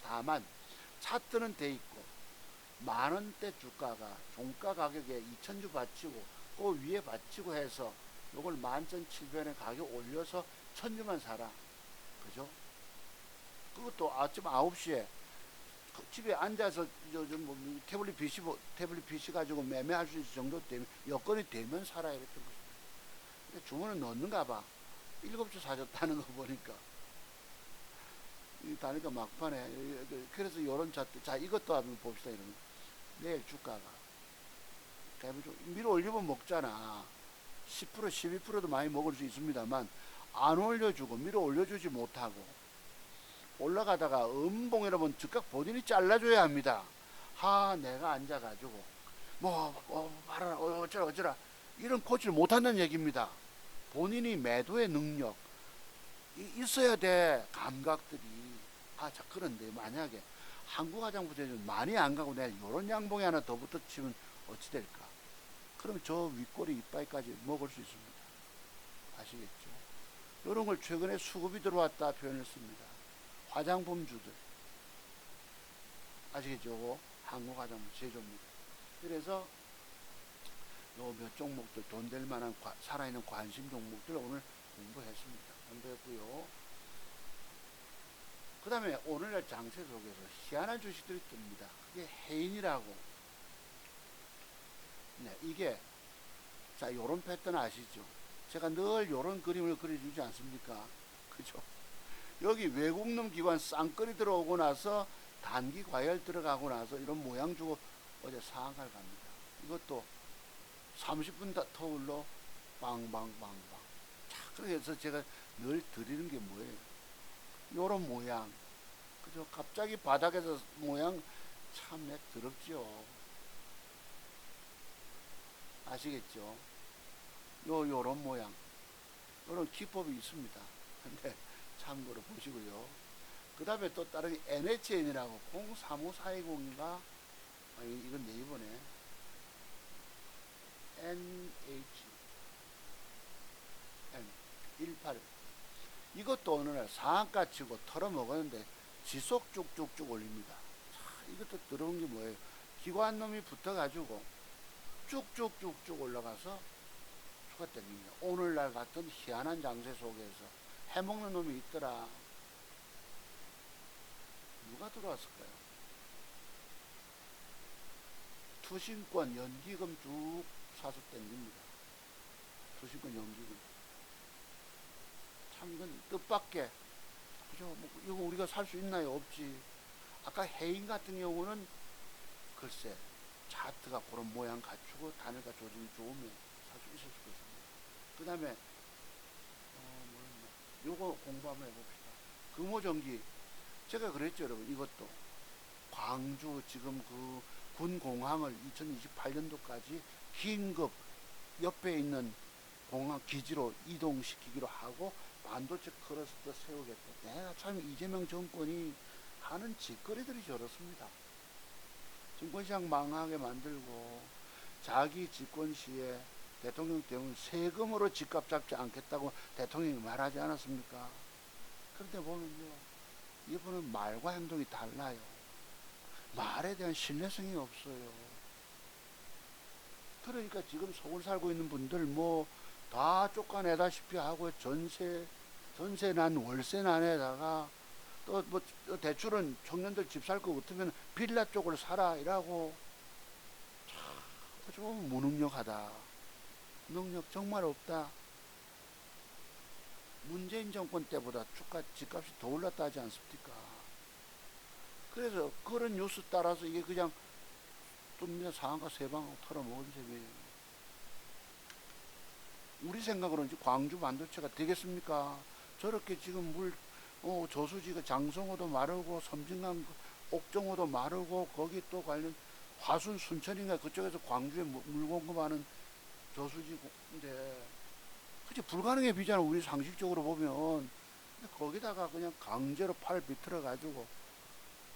다만 차트는 돼 있고 만원대 주가가 종가 가격에 2천주 받치고 그 위에 받치고 해서 요걸 11,700원에 가격 올려서 1,000주만 사라. 그죠? 그것도 아침 9시에 집에 앉아서 뭐 태블릿 PC 가지고 매매할 수 있을 정도 되면 여건이 되면 사라 이랬던 것입니다. 주문은 넣는가 봐. 7주 사줬다는 거 보니까 다니까 막판에. 그래서 이런 차트. 자, 이것도 한번 봅시다. 이런 내일 주가가 밀어 올리면 먹잖아. 10% 12%도 많이 먹을 수 있습니다만 안 올려주고 밀어 올려주지 못하고 올라가다가 음봉이라면 즉각 본인이 잘라줘야 합니다. 내가 앉아가지고 봐라 어쩌라 이런 코치를 못한다는 얘기입니다. 본인이 매도의 능력 있어야 돼. 감각들이. 자, 그런데 만약에 한국화장품제는 많이 안 가고 내가 요런 양봉이 하나 더 붙어치면 어찌 될까? 그럼 저 윗꼬리 이빨까지 먹을 수 있습니다. 아시겠죠? 이런 걸 최근에 수급이 들어왔다 표현했습니다. 화장품주들. 아시겠죠? 한국화장품 제조입니다. 그래서 요 몇 종목들 돈 될 만한 살아있는 관심 종목들 오늘 공부했고요. 그 다음에 오늘날 장세 속에서 희한한 주식들이 뜹니다. 그게 해인이라고. 네, 이게 자 요런 패턴 아시죠? 제가 늘 요런 그림을 그려주지 않습니까? 그죠? 여기 외국놈 기관 쌍끌이 들어오고 나서 단기 과열 들어가고 나서 이런 모양 주고 어제 상한가를 갑니다. 이것도 30분 터울로 빵빵빵빵. 자, 그래서 제가 늘 드리는 게 뭐예요? 요런 모양. 그죠? 갑자기 바닥에서 모양 참 더럽죠. 아시겠죠? 요런 모양. 요런 기법이 있습니다. 근데 참고로 보시고요. 그 다음에 또 다른 NHN이라고 035420인가? 이건 네이버네. NHN18. 이것도 어느 날 상한가 치고 털어먹었는데 지속 쭉쭉쭉 올립니다. 자, 이것도 들어온 게 뭐예요? 기관놈이 붙어가지고 쭉쭉쭉쭉 올라가서 추가 땡깁니다. 오늘날 같은 희한한 장세 속에서 해먹는 놈이 있더라. 누가 들어왔을까요? 투신권, 연기금 쭉 사서 땡깁니다. 투신권, 연기금. 참 이건 뜻밖의. 그죠? 뭐 이거 우리가 살 수 있나요? 없지. 아까 해인 같은 경우는 글쎄 차트가 그런 모양 갖추고 단일가 조짐이 좋으면 살 수 있을 수 있습니다. 그 다음에 요거 공부 한번 해봅시다. 금호전기. 제가 그랬죠 여러분. 이것도 광주 지금 그 군공항을 2028년도까지 긴급 옆에 있는 공항 기지로 이동시키기로 하고 반도체 클러스터 세우겠다. 내가 참 이재명 정권이 하는 짓거리들이 저렇습니다. 증권시장 망하게 만들고 자기 집권 시에 대통령 때문에 세금으로 집값 잡지 않겠다고 대통령이 말하지 않았습니까? 그런데 보면요, 이분은 말과 행동이 달라요. 말에 대한 신뢰성이 없어요. 그러니까 지금 서울 살고 있는 분들 뭐 다 쫓아내다시피 하고 전세 난 월세 난에다가 또 뭐 대출은 청년들 집 살 거 같으면 빌라 쪽을 사라 이라고. 좀 무능력하다. 능력 정말 없다. 문재인 정권 때보다 주가 집값이 더 올랐다 하지 않습니까? 그래서 그런 뉴스 따라서 이게 그냥 좀 상한가 세방하고 털어먹은 셈이에요. 우리 생각으로는 광주 반도체가 되겠습니까? 저렇게 지금 저수지가 장성호도 마르고 섬진강 옥정호도 마르고 거기 또 관련 화순 순천인가 그쪽에서 광주에 물 공급하는 저수지인데 그치 불가능해 비잖아 우리 상식적으로 보면. 근데 거기다가 그냥 강제로 팔 비틀어 가지고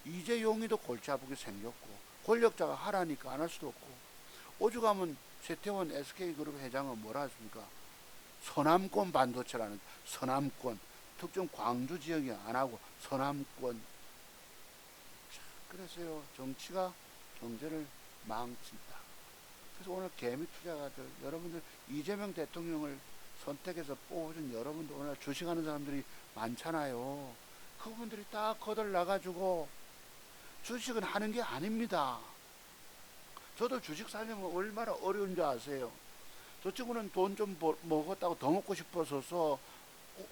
이재용이도 골치 아프게 생겼고 권력자가 하라니까 안 할 수도 없고 오죽하면 최태원 SK그룹 회장은 뭐라 했습니까? 서남권 반도체라는 서남권 특정 광주 지역이 안 하고 서남권. 그래서요 정치가 경제를 망친다. 그래서 오늘 개미 투자가들 여러분들 이재명 대통령을 선택해서 뽑아준 여러분들 오늘 주식하는 사람들이 많잖아요. 그분들이 다 거들 나가지고 주식은 하는 게 아닙니다. 저도 주식 사려면 얼마나 어려운 줄 아세요? 저 친구는 돈 좀 먹었다고 더 먹고 싶어서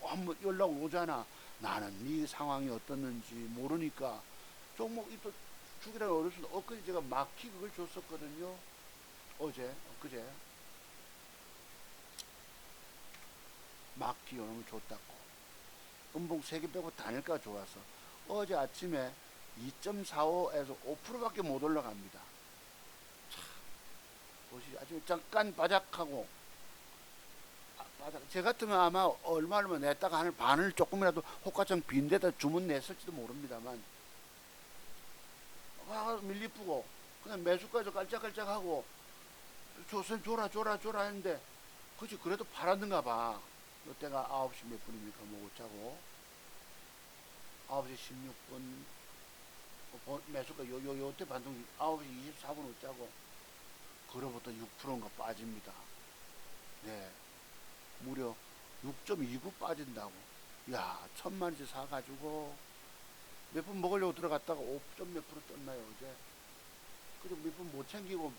한번 연락 오잖아. 나는 네 상황이 어떻는지 모르니까 종목이 또 주기라는 어렵습니다. 엊그제 제가 마키 그걸 줬었거든요. 엊그제 마키 요놈을 줬다고. 음봉 3개 빼고 단일가 좋아서 어제 아침에 2.45에서 5%밖에 못 올라갑니다. 참, 보시죠. 아침에 잠깐 바닥하고 제 같으면 아마 얼마를 냈다가 한 반을 조금이라도 호가창 빈 데다 주문 냈을지도 모릅니다만 밀리쁘고 그냥 매수까지 깔짝깔짝하고 줘라 했는데 그치 그래도 팔았는가 봐. 이때가 9시 몇 분입니까? 뭐 어쩌고 9시 16분 매수가 요때 반동 9시 24분 어쩌고 그로부터 6%인가 빠집니다. 네, 무려 6.29 빠진다고. 야, 1,000만원치 사가지고 몇 분 먹으려고 들어갔다가 5점 몇 프로 떴나요 어제. 그리고 몇 분 못 챙기고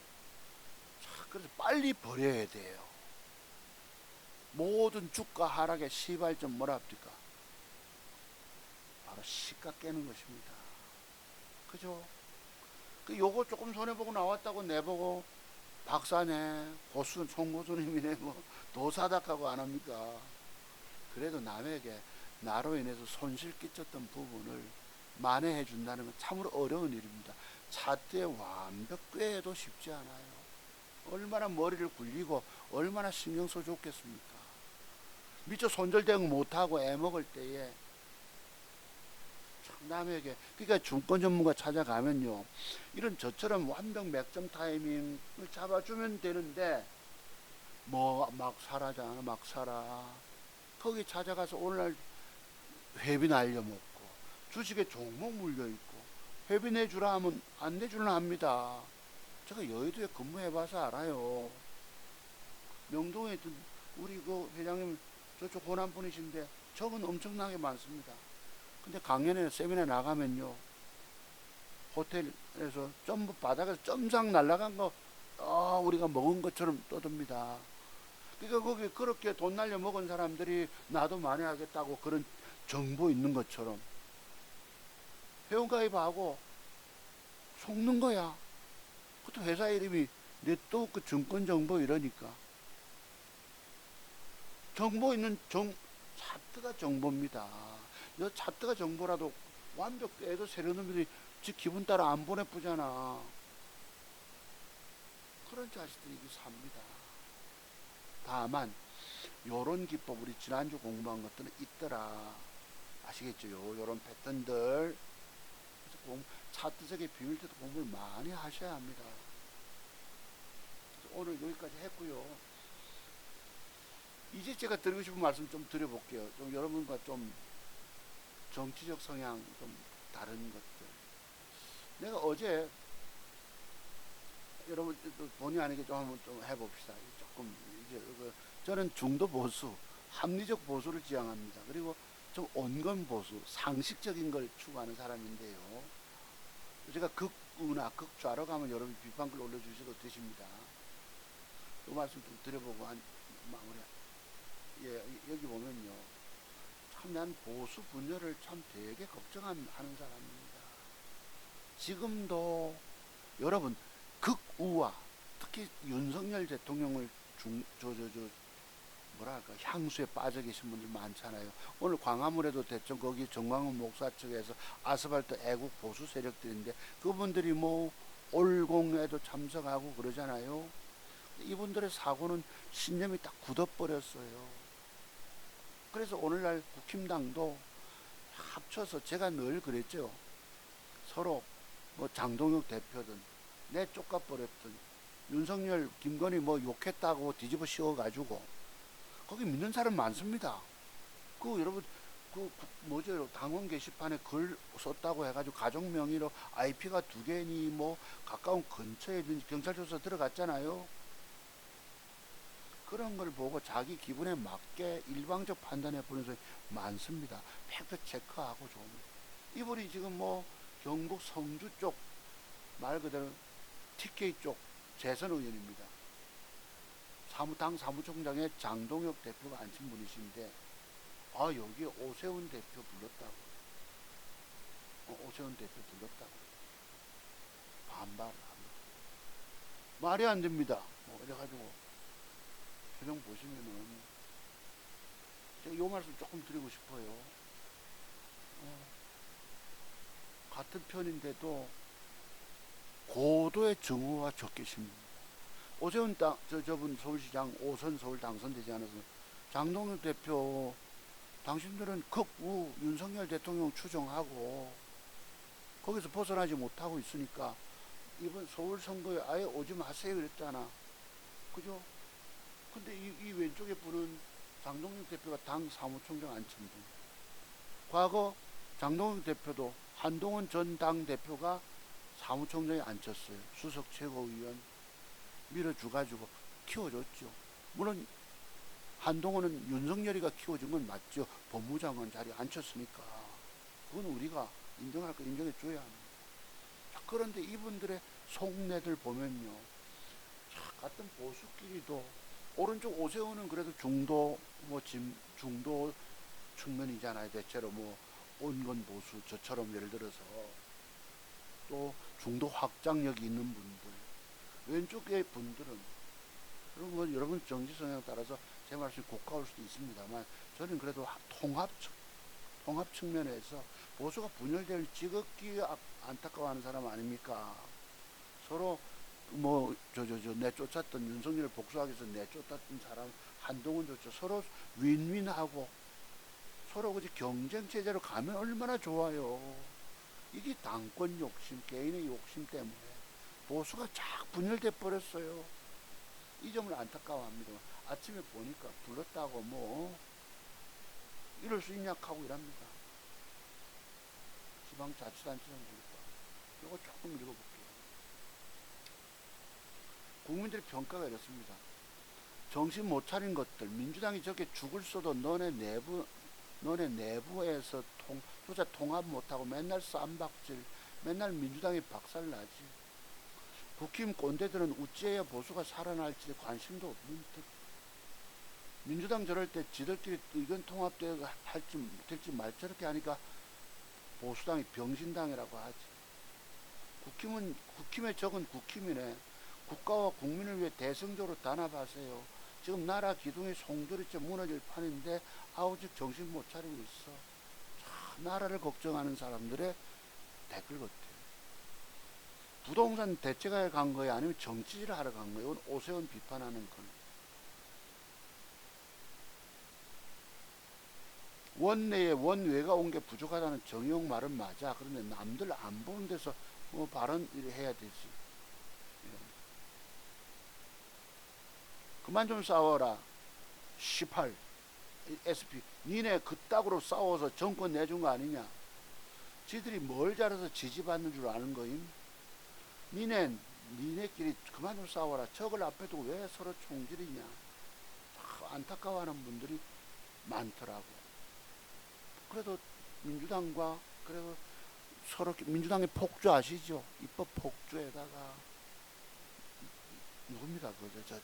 그래서 빨리 버려야 돼요. 모든 주가 하락의 시발점 뭐라 합니까? 바로 시가 깨는 것입니다. 그죠? 요거 조금 손해보고 나왔다고 내보고 박사네 송고수님이네 뭐 도사닥하고 안 합니까? 그래도 남에게 나로 인해서 손실 끼쳤던 부분을 만회해 준다는 건 참으로 어려운 일입니다. 차트의 완벽 꾀해도 쉽지 않아요. 얼마나 머리를 굴리고 얼마나 신경 써 줬겠습니까? 미처 손절대응 못하고 애먹을 때에 참 남에게 그러니까 증권 전문가 찾아가면요 이런 저처럼 완벽 맥점 타이밍을 잡아주면 되는데 뭐 막 사라잖아. 막 사라. 거기 찾아가서 오늘날 회비 날려먹고 주식에 종목 물려있고 회비 내주라 하면 안 내주는 합니다. 제가 여의도에 근무해봐서 알아요. 명동에 있던 우리 그 회장님 저쪽 호남 분이신데 적은 엄청나게 많습니다. 근데 강연에 세미나 나가면요 호텔에서 전부 바닥에서 점상 날라간 거 우리가 먹은 것처럼 떠듭니다. 그러니까 거기 그렇게 돈 날려 먹은 사람들이 나도 만회하겠다고 그런 정보 있는 것처럼 회원가입하고 속는 거야. 그것도 회사 이름이 네트워크 증권정보 이러니까 정보 있는 차트가 정보입니다. 너 차트가 정보라도 완벽 애도 세려는 놈들이 지 기분 따라 안 보내쁘잖아. 그런 자식들이 이게 삽니다. 다만 요런 기법 우리 지난주 공부한 것들은 있더라. 아시겠죠? 요런 패턴들. 그래서 차트적인 비밀 때도 공부를 많이 하셔야 합니다. 그래서 오늘 여기까지 했고요. 이제 제가 드리고 싶은 말씀 좀 드려볼게요. 좀 여러분과 좀 정치적 성향 좀 다른 것들. 내가 어제 여러분 본의 아니게 좀 한번 좀 해봅시다. 조금 이제 저는 중도 보수, 합리적 보수를 지향합니다. 그리고 좀 온건보수, 상식적인 걸 추구하는 사람인데요. 제가 극우나 극좌로 가면 여러분 비판글 올려주셔도 되십니다. 그 말씀 좀 드려보고 한 마무리. 예, 여기 보면요. 참 난 보수 분열을 참 되게 걱정하는 사람입니다. 지금도 여러분 극우와 특히 윤석열 대통령을 뭐랄까 향수에 빠져 계신 분들 많잖아요. 오늘 광화문에도 대충 거기 정광훈 목사 측에서 아스팔트 애국 보수 세력들인데 그분들이 뭐 올공에도 참석하고 그러잖아요. 이분들의 사고는 신념이 딱 굳어버렸어요. 그래서 오늘날 국힘당도 합쳐서 제가 늘 그랬죠. 서로 뭐 장동혁 대표든 내 쫓아버렸든 윤석열 김건희 뭐 욕했다고 뒤집어 씌워가지고 거기 믿는 사람 많습니다. 그 여러분 그 뭐죠 당원 게시판에 글 썼다고 해가지고 가족 명의로 IP가 2개니 뭐 가까운 근처에 있는 경찰조사 들어갔잖아요. 그런 걸 보고 자기 기분에 맞게 일방적 판단해 보는 사람이 많습니다. 팩트 체크하고 좀. 이분이 지금 뭐 경북 성주 쪽 말 그대로 TK 쪽 재선 의원입니다. 당 사무총장에 장동혁 대표가 앉힌 분이신데 여기에 오세훈 대표 불렀다고. 오세훈 대표 불렀다고. 반발. 말이 안 됩니다. 뭐 이래가지고 표정 보시면은 제가 요 말씀 조금 드리고 싶어요. 같은 편인데도 고도의 증오와 적개심입니다. 오세훈 저분 서울시장 5선 서울 당선되지 않아서 장동혁 대표 당신들은 극우 윤석열 대통령 추종하고 거기서 벗어나지 못하고 있으니까 이번 서울 선거에 아예 오지 마세요 그랬잖아. 그죠? 근데 이 왼쪽에 분은 장동혁 대표가 당 사무총장 앉힌 분. 과거 장동혁 대표도 한동훈 전 당 대표가 사무총장에 앉혔어요. 수석 최고위원 밀어주가지고 키워줬죠. 물론 한동훈은 윤석열이가 키워준 건 맞죠. 법무장관 자리에 앉혔으니까. 그건 우리가 인정할 거 인정해줘야 합니다. 자, 그런데 이분들의 속내들 보면요. 같은 보수끼리도 오른쪽 오세훈은 그래도 중도 중도 측면이잖아요. 대체로 뭐 온건 보수 저처럼 예를 들어서 또 중도 확장력이 있는 분들 왼쪽의 분들은 여러분 정치 성향에 따라서 제 말씀이 고가울 수도 있습니다만 저는 그래도 통합 측면에서 보수가 분열될 지극히 안타까워하는 사람 아닙니까? 서로 뭐 내쫓았던 윤석열을 복수하기 위해서 내쫓았던 사람 한동훈 좋죠. 서로 윈윈하고 서로 그지 경쟁 체제로 가면 얼마나 좋아요. 이게 당권 욕심, 개인의 욕심 때문에 보수가 쫙 분열돼 버렸어요. 이 점을 안타까워합니다. 아침에 보니까 불렀다고 뭐 이럴 수 있냐 하고 이랍니다. 지방자치단체장 불렀다. 이거 조금 읽어볼게요. 국민들의 평가가 이렇습니다. 정신 못 차린 것들, 민주당이 저렇게 죽을 써도 너네 내부에서 투자 통합 못하고 맨날 쌈박질, 맨날 민주당이 박살나지. 국힘 꼰대들은 우찌해야 보수가 살아날지 관심도 없는 듯. 민주당 저럴 때 지들끼리 의견 통합될지 말 저렇게 하니까 보수당이 병신당이라고 하지. 국힘의 적은 국힘이네. 국가와 국민을 위해 대승적으로 단합하세요. 지금 나라 기둥이 송두리째 무너질 판인데 아우직 정신 못 차리고 있어. 참 나라를 걱정하는 사람들의 댓글 같아요. 부동산 대책에 간 거예요? 아니면 정치질을 하러 간 거예요? 오세훈 비판하는 건. 원내에 원외가 온 게 부족하다는 정의용 말은 맞아. 그런데 남들 안 보는 데서 뭐 발언을 해야 되지. 그만 좀 싸워라. 18 SP 니네 그따구로 싸워서 정권 내준 거 아니냐. 지들이 뭘 잘해서 지지받는 줄 아는 거임. 니네끼리 그만 좀 싸워라. 적을 앞에 두고 왜 서로 총질이냐. 안타까워하는 분들이 많더라고. 그래도 민주당과 그래도 서로 민주당의 폭주 아시죠? 입법 폭주에다가 누굽니까 그죠?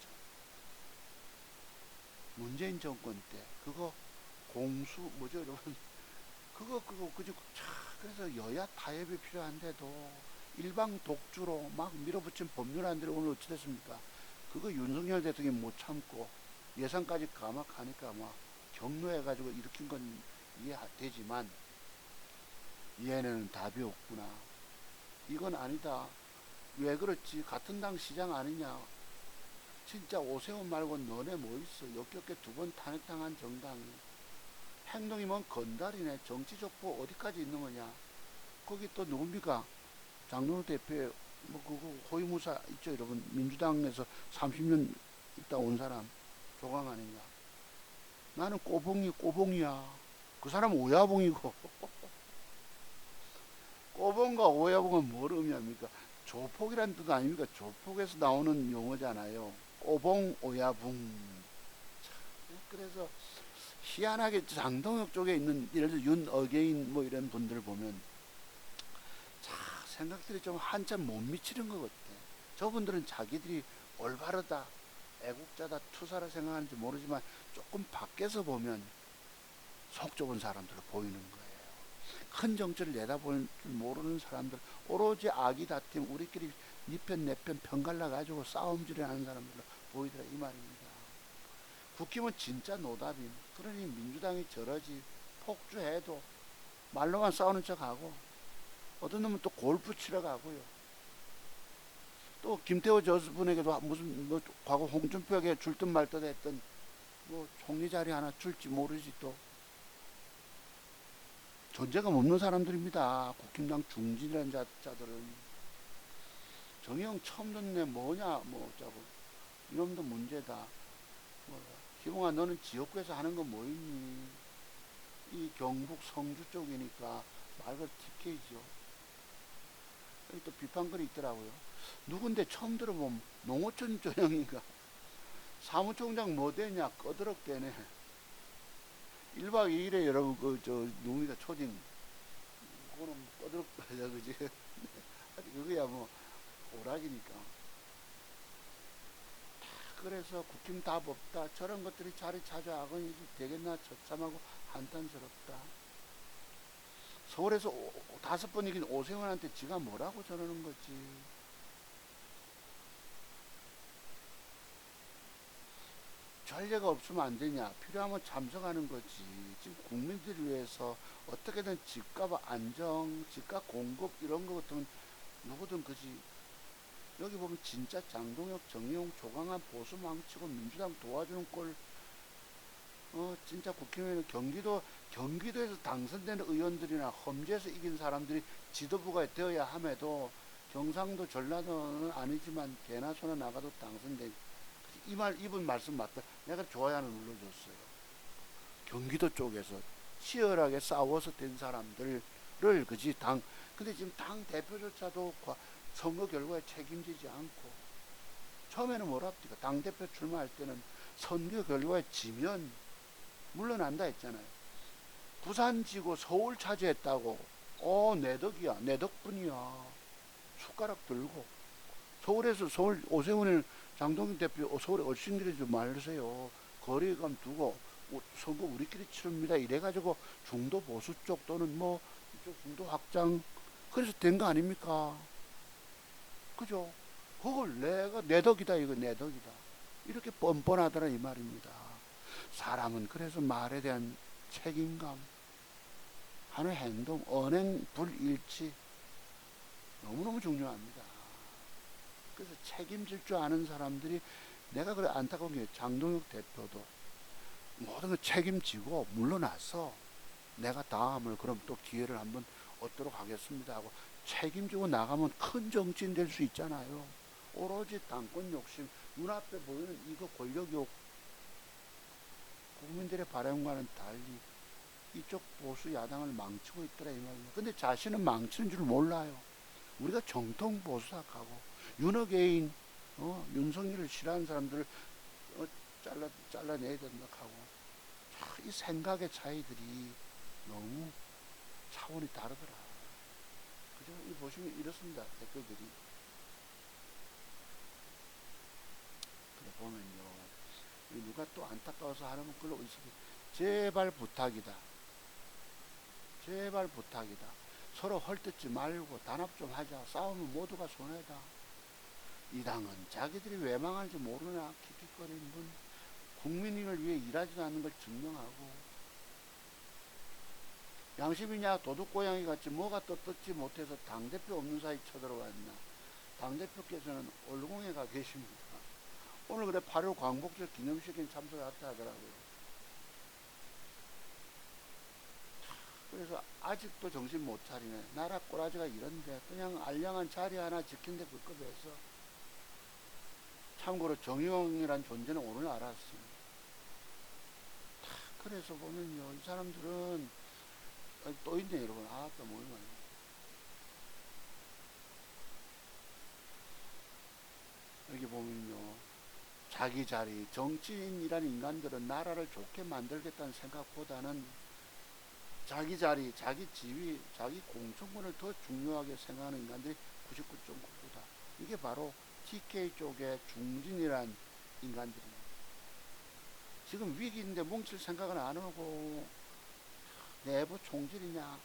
문재인 정권 때 그거 공수 뭐죠 여러분? 그거 그저 그래서 여야 타협이 필요한데도 일방 독주로 막 밀어붙인 법률안들이 오늘 어찌 됐습니까? 그거 윤석열 대통령이 못 참고 예산까지 감악하니까 막 경로해가지고 일으킨 건 이해되지만 얘네는 답이 없구나. 이건 아니다. 왜 그렇지? 같은 당 시장 아니냐? 진짜 오세훈 말고 너네 뭐 있어? 역겹게 두 번 탄핵당한 정당이 행동이 뭔 건달이네. 정치 족보 어디까지 있는 거냐? 거기 또 누굽니까? 장동훈 대표의 뭐 그거 호위무사 있죠, 여러분. 민주당에서 30년 있다 온 사람 조강 아닌가? 나는 꼬봉이야. 그 사람은 오야봉이고 꼬봉과 오야봉은 뭘 의미합니까? 조폭이란 뜻 아닙니까? 조폭에서 나오는 용어잖아요. 꼬봉 오야붕. 그래서 희한하게 장동혁 쪽에 있는 예를 들어 윤어게인 뭐 이런 분들 보면 생각들이 좀 한참 못 미치는 것 같아. 저분들은 자기들이 올바르다, 애국자다, 투사라 생각하는지 모르지만 조금 밖에서 보면 속 좁은 사람들로 보이는 거예요. 큰 정치를 내다볼 줄 모르는 사람들, 오로지 악이 다툼, 우리끼리 니 편 내 편 편갈라 가지고 싸움질을 하는 사람들로 보이더라 이 말입니다. 국힘은 진짜 노답임. 그러니 민주당이 저러지. 폭주해도 말로만 싸우는 척하고 어떤 놈은 또 골프 치러 가고요. 또 김태호 저분에게도 무슨 뭐 과거 홍준표에게 줄 듯 말 듯 했던 뭐 총리 자리 하나 줄지 모르지. 또 존재감 없는 사람들입니다. 국힘당 중진이라는 자들은. 정의용 처음 듣네. 뭐냐 뭐 어쩌고 이놈도 문제다. 뭐, 희봉아 너는 지역구에서 하는 거 뭐 있니? 이 경북 성주 쪽이니까 말 그대로 TK죠. 여기 또 비판글이 있더라고요. 누군데 처음 들어보면 농어촌 전형인가? 사무총장 뭐 되냐? 꺼드럭대네. 1박 2일에 여러분 누굽니까 초딩 그거는 꺼드럭대자 그지? 그거야 뭐 오락이니까. 그래서 국힘 답 없다. 저런 것들이 자리 찾아가니 되겠나 처참하고 한탄스럽다. 서울에서 5번 이긴 오세훈한테 지가 뭐라고 저러는 거지. 전례가 없으면 안 되냐. 필요하면 참석하는 거지. 지금 국민들을 위해서 어떻게든 집값 안정, 집값 공급 이런 거 같으면 누구든 그지. 여기 보면 진짜 장동혁, 정의용, 조강한 보수 망치고 민주당 도와주는 꼴. 진짜 국회의원은 경기도에서 당선되는 의원들이나 험지에서 이긴 사람들이 지도부가 되어야 함에도 경상도 전라도는 아니지만 개나 소나 나가도 당선된 이분 말씀 맞다. 내가 좋아요를 눌러줬어요. 경기도 쪽에서 치열하게 싸워서 된 사람들을 그지 근데 지금 당 대표조차도 선거 결과에 책임지지 않고 처음에는 뭐랍니까? 당 대표 출마할 때는 선거 결과에 지면 물러난다 했잖아요. 부산 지고 서울 차지했다고. 내 덕이야. 내 덕분이야. 숟가락 들고. 서울 오세훈을 장동윤 대표 서울에 얼씬들이 좀 말으세요. 거리감 두고 선거 우리끼리 치릅니다. 이래가지고 중도 보수 쪽 또는 뭐 이쪽 중도 확장 그래서 된 거 아닙니까? 그죠? 그걸 내가 내 덕이다 이거 내 덕이다. 이렇게 뻔뻔하더라 이 말입니다. 사람은 그래서 말에 대한 책임감, 하는 행동, 언행, 불일치 너무너무 중요합니다. 그래서 책임질 줄 아는 사람들이 내가 그래 안타까운 게 장동혁 대표도 모든 걸 책임지고 물러나서 내가 다음을 그럼 또 기회를 한번 얻도록 하겠습니다 하고 책임지고 나가면 큰 정치인 될 수 있잖아요. 오로지 당권 욕심, 눈앞에 보이는 이거 권력욕 국민들의 바람과는 달리 이쪽 보수 야당을 망치고 있더라 이 말이에요. 근데 자신은 망치는 줄 몰라요. 우리가 정통 보수학하고 윤어게인 윤석열을 싫어하는 사람들을 잘라내야 된다 하고 이 생각의 차이들이 너무 차원이 다르더라. 그죠? 이 보시면 이렇습니다. 댓글들이. 그래 보면요. 누가 또 안타까워서 하는 글로 있으면 제발 부탁이다. 제발 부탁이다. 서로 헐뜯지 말고 단합 좀 하자. 싸우면 모두가 손해다. 이 당은 자기들이 왜 망할지 모르나 킥킥거리는 분, 국민을 위해 일하지 않는 걸 증명하고, 양심이냐 도둑고양이 같이 뭐가 또 뜯지 못해서 당대표 없는 사이 쳐들어왔나. 당대표께서는 올공에 가 계십니다. 오늘 그래 8.15 광복절 기념식에 참석했다 하더라고요. 그래서 아직도 정신 못 차리네. 나라 꼬라지가 이런데 그냥 알량한 자리 하나 지킨데 급급해서. 참고로 정의용이란 존재는 오늘 알았습니다. 그래서 보면요, 이 사람들은 또 있네 여러분. 또 뭐 이거 여기 보면요, 자기 자리, 정치인이라는 인간들은 나라를 좋게 만들겠다는 생각보다는 자기 자리, 자기 지위, 자기 공천권을 더 중요하게 생각하는 인간들이 99.99다. 이게 바로 TK 쪽의 중진이란 인간들입니다. 지금 위기인데 뭉칠 생각은 안 하고 내부 총질이냐,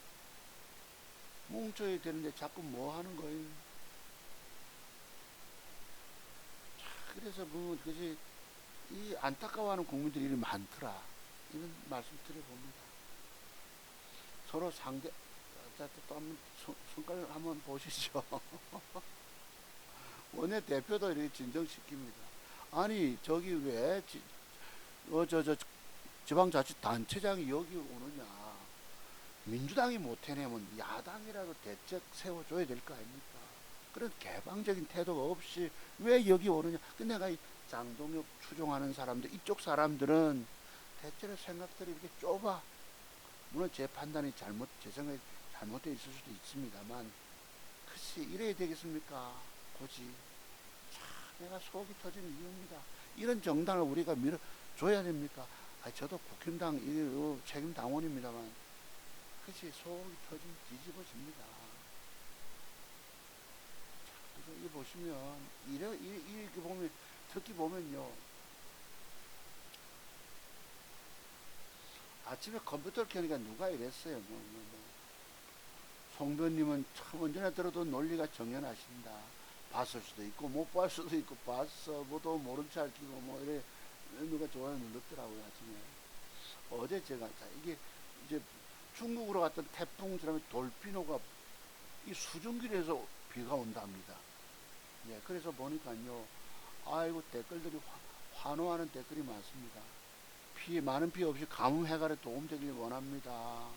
뭉쳐야 되는데 자꾸 뭐 하는 거예요. 그래서 뭐 그지 이 안타까워하는 국민들이 많더라. 이런 말씀 드려봅니다. 서로 상대, 또 한번 손가락 한번 보시죠. 원내 대표도 이렇게 진정시킵니다. 아니 저기 왜 지방자치단체장이 여기 오느냐. 민주당이 못 해내면 야당이라도 대책 세워줘야 될 거 아닙니까? 그런 개방적인 태도가 없이 왜 여기 오느냐. 근데 내가 이 장동혁 추종하는 사람들, 이쪽 사람들은 대체로 생각들이 이렇게 좁아. 물론 제 판단이 제 생각이 잘못되어 있을 수도 있습니다만, 글쎄, 이래야 되겠습니까? 굳이. 내가 속이 터진 이유입니다. 이런 정당을 우리가 밀어줘야 됩니까? 저도 국힘당 책임 당원입니다만, 그치, 속이 터진 뒤집어집니다. 이 보시면, 이렇게 보면, 특히 보면요, 아침에 컴퓨터를 켜니까 누가 이랬어요. 송변님은 참 언제나 들어도 논리가 정연하신다. 봤을 수도 있고 못 봤을 수도 있고 봤어 뭐도 모른 체 알기고 뭐 이래 누가 좋아요 눌렀더라고요. 아침에 어제 제가 이게 이제 중국으로 갔던 태풍처럼 돌피노가 이 수증기에서 비가 온답니다. 예, 그래서 보니까요, 아이고 댓글들이 환호하는 댓글이 많습니다. 많은 피해 없이 가뭄 해결에 도움되길 원합니다.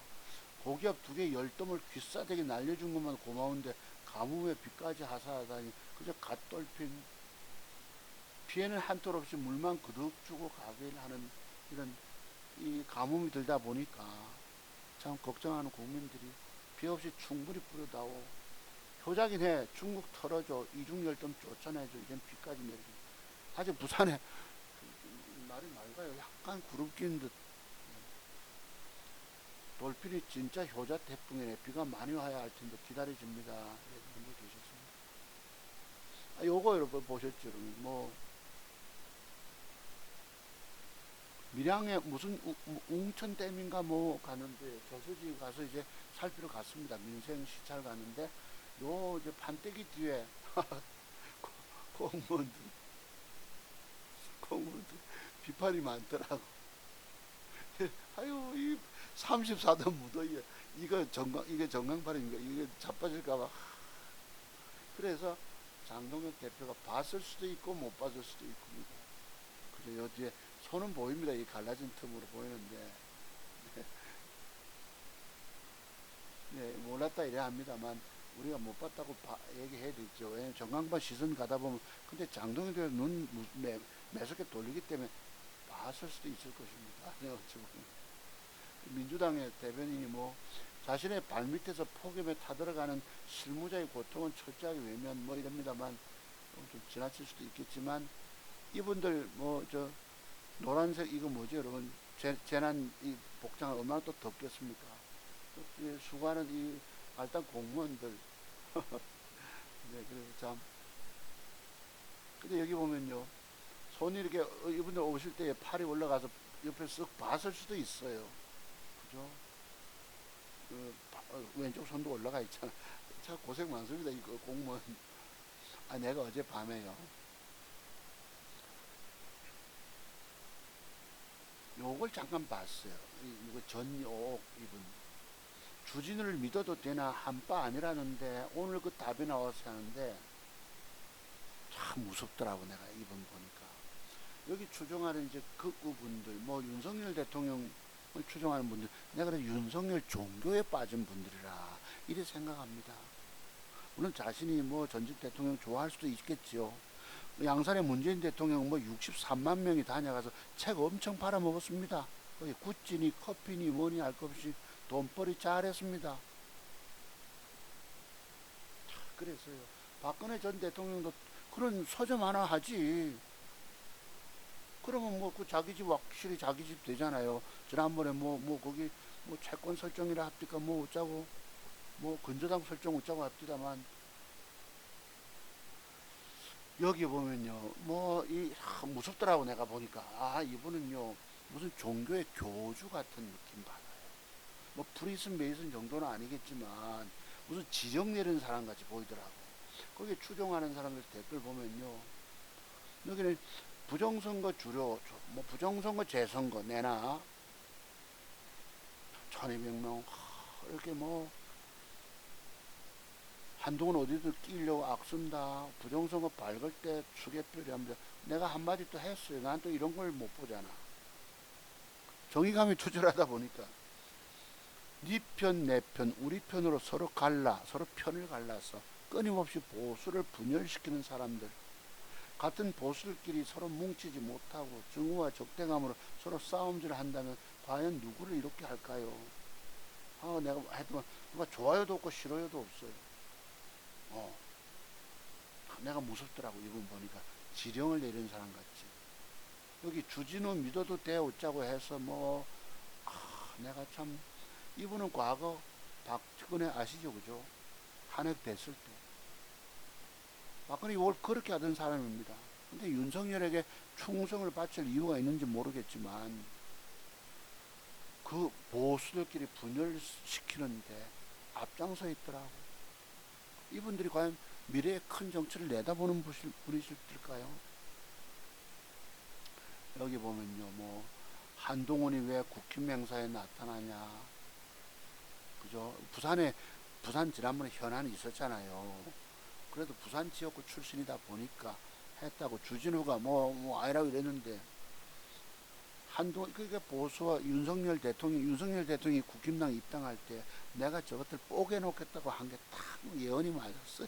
고기압 2개 10덤을 귀싸대기 날려준 것만 고마운데 가뭄에 비까지 하사하다니 그저 갓돌핀. 피해는 한톨 없이 물만 그득 주고 가길 하는 이런 이 가뭄이 들다 보니까 참 걱정하는 국민들이 비 없이 충분히 뿌려다오. 효자긴 해. 중국 털어줘. 이중열덤 쫓아내줘. 이젠 비까지 내리고. 아직 부산에 말이 맑아요. 약간 구름 끼는 듯. 돌핀이 진짜 효자 태풍이네. 비가 많이 와야 할 텐데 기다려집니다. 이런 분들 계셨습니다. 요거 여러분 보셨죠? 뭐 밀양에 무슨 웅천댐인가 뭐 가는데 저수지 가서 이제 살피러 갔습니다. 민생 시찰 가는데 요 이제 판때기 뒤에 공무원들 비판이 많더라고. 아유 이 34도 무더위에 이게 정강발입니까? 이게 자빠질까봐. 그래서 장동혁 대표가 봤을 수도 있고 못 봤을 수도 있습니다. 그죠? 요 뒤에 손은 보입니다. 이 갈라진 틈으로 보이는데. 네, 몰랐다 이래 합니다만 우리가 못 봤다고 얘기해야 되죠. 왜냐면 정강발 시선 가다 보면 근데 장동혁 대표 눈 매섭게 돌리기 때문에 봤을 수도 있을 것입니다. 네, 민주당의 대변인이 뭐 자신의 발밑에서 폭염에 타들어가는 실무자의 고통은 철저하게 외면 뭐 이럽니다만 좀 지나칠 수도 있겠지만 이분들 뭐 노란색 이거 뭐죠 여러분 재난 이 복장을 얼마나 또 덥겠습니까? 수고하는 이 일단 공무원들. 네, 그래서 참. 근데 여기 보면요, 손이 이렇게 이분들 오실 때 팔이 올라가서 옆에 쓱 봤을 수도 있어요. 그죠? 왼쪽 손도 올라가 있잖아. 참 고생 많습니다. 이거 공무원. 아, 내가 어젯밤에요. 요걸 잠깐 봤어요. 이거 전옥 이분. 주진우를 믿어도 되나 한바 아니라는데 오늘 그 답이 나와서 하는데 참 무섭더라고 내가 이분 보니까. 여기 추종하는 이제 극우분들, 뭐 윤석열 대통령을 추종하는 분들, 내가 그래도 윤석열 종교에 빠진 분들이라 이래 생각합니다. 물론 자신이 뭐 전직 대통령 좋아할 수도 있겠지요. 양산의 문재인 대통령 뭐 63만 명이 다녀가서 책 엄청 팔아먹었습니다. 거기 굿즈니 커피니 뭐니 할 것 없이 돈벌이 잘했습니다. 그랬어요. 박근혜 전 대통령도 그런 서점 하나 하지. 그러면 뭐 그 자기 집 확실히 자기 집 되잖아요. 지난번에 뭐 거기 뭐 채권 설정이라 합니까 뭐 어쩌고 뭐 근저당 설정 어쩌고 합디다만 여기 보면요 뭐 이 무섭더라고 내가 보니까. 아 이분은요 무슨 종교의 교주 같은 느낌 받아요. 뭐 프리슨 메이슨 정도는 아니겠지만 무슨 지정 내리는 사람 같이 보이더라고. 거기에 추종하는 사람들 댓글 보면요 여기는 부정선거 주료 뭐 부정선거 재선거 내나 1200명 이렇게 뭐 한동안 어디든 끼려고 악쓴다. 부정선거 밝을 때 수개표리 합니다. 내가 한마디 또 했어요. 난 또 이런 걸 못 보잖아. 정의감이 투철하다 보니까 네 편, 내 편, 우리 편으로 서로 서로 편을 갈라서 끊임없이 보수를 분열시키는 사람들. 같은 보수들끼리 서로 뭉치지 못하고 증오와 적대감으로 서로 싸움질을 한다면 과연 누구를 이렇게 할까요? 아, 내가 하여튼 누가 좋아요도 없고 싫어요도 없어요. 내가 무섭더라고 이분 보니까. 지령을 내리는 사람 같지. 여기 주진우 믿어도 돼 어쩌고 해서 뭐 내가 참 이분은 과거 박근혜 아시죠 그죠? 탄핵 됐을 때 박근혜 이걸 그렇게 하던 사람입니다. 근데 윤석열에게 충성을 바칠 이유가 있는지 모르겠지만 그 보수들끼리 분열시키는데 앞장서 있더라고. 이분들이 과연 미래의 큰 정치를 내다보는 분이실까요? 여기 보면요, 뭐 한동훈이 왜 국힘 행사에 나타나냐, 그죠? 부산 지난번에 현안이 있었잖아요. 그래도 부산 지역구 출신이다 보니까 했다고 주진우가 뭐 아니라고 이랬는데 한동훈 그게 보수와 윤석열 대통령이 국힘당 입당할 때 내가 저것들 뽀개 놓겠다고 한 게 딱 예언이 맞았어요.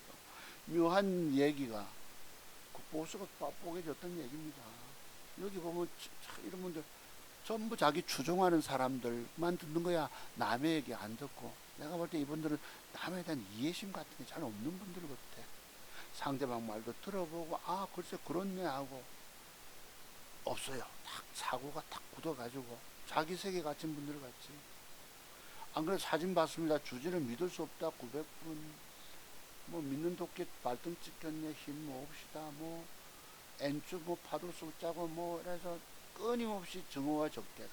묘한 얘기가 그 보수가 뽀개졌던 얘기입니다. 여기 보면 이런 분들 전부 자기 추종하는 사람들만 듣는 거야. 남의 얘기 안 듣고. 내가 볼 때 이분들은 남에 대한 이해심 같은 게 잘 없는 분들 같아. 상대방 말도 들어보고 아 글쎄 그렇네 하고 없어요. 딱 사고가 딱 굳어가지고 자기 세계 갇힌 분들 같지. 안 그래도 사진 봤습니다. 주진을 믿을 수 없다 900분 뭐 믿는 도끼 발등 찍혔네 힘 모읍시다 뭐 엔주 뭐 파도 쏘자고 뭐 그래서 끊임없이 증오와 적대감.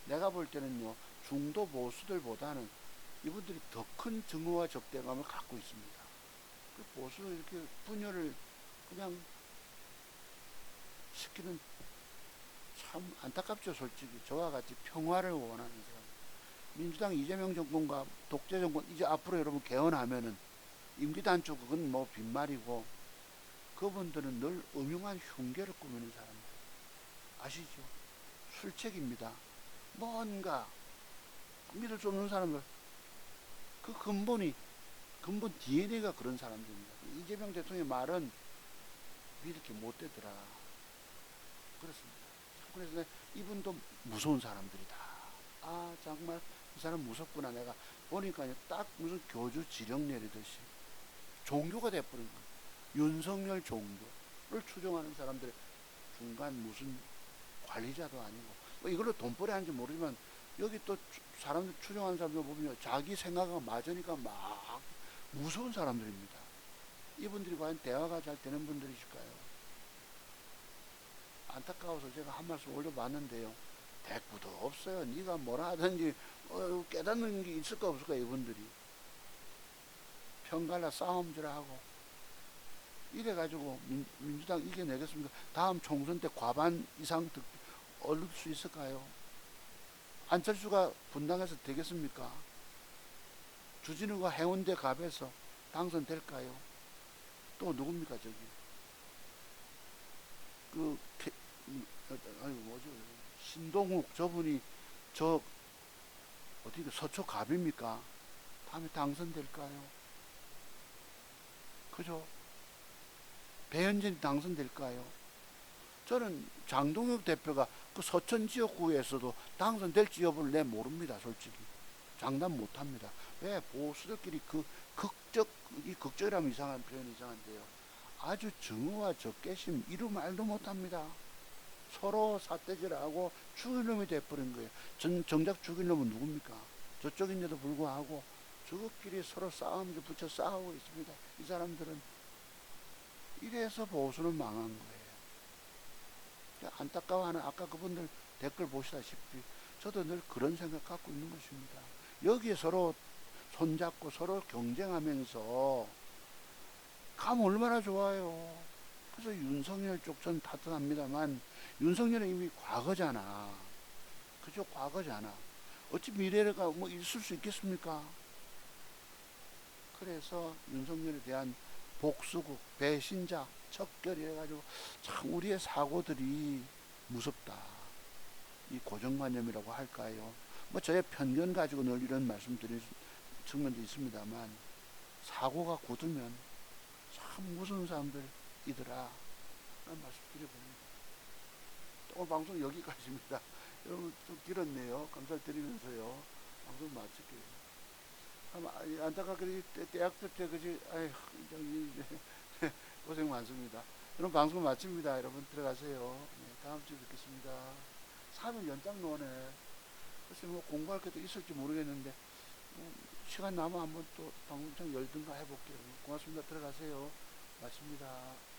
내가 볼 때는요 중도 보수들보다는 이분들이 더 큰 증오와 적대감을 갖고 있습니다. 그 보수를 이렇게 분열을 그냥 시키는 참 안타깝죠 솔직히. 저와 같이 평화를 원하는 사람. 민주당 이재명 정권과 독재 정권 이제 앞으로 여러분 개헌하면은 임기 단축 그건 뭐 빈말이고 그분들은 늘 음흉한 흉계를 꾸미는 사람들 아시죠? 술책입니다. 뭔가 믿을 수 없는 사람들 그 근본 DNA가 그런 사람들입니다. 이재명 대통령의 말은 믿을 게 못 되더라. 그렇습니다. 그래서 이분도 무서운 사람들이다. 아 정말 이 사람 무섭구나. 내가 보니까 딱 무슨 교주 지령 내리듯이 종교가 돼버린 거예요. 윤석열 종교를 추종하는 사람들 중간 무슨 관리자도 아니고 뭐 이걸로 돈벌이 하는지 모르지만 여기 또 사람들 추정하는 사람들 보면 자기 생각과 맞으니까 막 무서운 사람들입니다. 이분들이 과연 대화가 잘 되는 분들이실까요? 안타까워서 제가 한 말씀 올려봤는데요. 대꾸도 없어요. 네가 뭐라 하든지 깨닫는 게 있을까 없을까 이분들이. 편갈라 싸움질 하고 이래가지고 민주당 이겨내겠습니까? 다음 총선 때 과반 이상 얻을 수 있을까요? 안철수가 분당에서 되겠습니까? 주진우가 해운대 갑에서 당선될까요? 또 누굽니까 저기 그 아니 뭐죠 신동욱 저분이 저 어디 서초 갑입니까? 다음에 당선될까요? 그죠? 배현진이 당선될까요? 저는 장동혁 대표가 그 서천 지역구에서도 당선될지 여부를 내 모릅니다. 솔직히 장담 못합니다. 왜 보수들끼리 그 이 극적이라면 이상한 표현이 이상한데요. 아주 정의와 적개심 이루 말도 못합니다. 서로 삿대질하고 죽일 놈이 돼버린 거예요. 정작 죽일 놈은 누굽니까? 저쪽인데도 불구하고 저것끼리 서로 싸움을 붙여 싸우고 있습니다. 이 사람들은 이래서 보수는 망한 거예요. 안타까워하는 아까 그분들 댓글 보시다시피 저도 늘 그런 생각 갖고 있는 것입니다. 여기에 서로 손잡고 서로 경쟁하면서 가면 얼마나 좋아요. 그래서 윤석열 쪽 전 탓합니다만 윤석열은 이미 과거잖아. 그죠? 과거잖아. 어찌 미래가 뭐 있을 수 있겠습니까? 그래서 윤석열에 대한 복수국, 배신자, 척결 이래가지고 참 우리의 사고들이 무섭다. 이 고정관념이라고 할까요? 뭐 저의 편견 가지고 늘 이런 말씀 드리는 측면도 있습니다만 사고가 굳으면 참 무서운 사람들이더라 라는 말씀 드려봅니다. 오늘 방송 여기까지입니다. 여러분 좀 길었네요. 감사드리면서요. 방송 마칠게요. 안타깝게 대학교 때 그지 아휴 고생 많습니다. 여러분 방송 마칩니다. 여러분 들어가세요. 네, 다음 주에 뵙겠습니다. 3일 연장 노네. 글쎄 뭐 공부할 것도 있을지 모르겠는데 시간 남아 한번 또 방송장 열든가 해볼게요. 고맙습니다. 들어가세요. 마칩니다.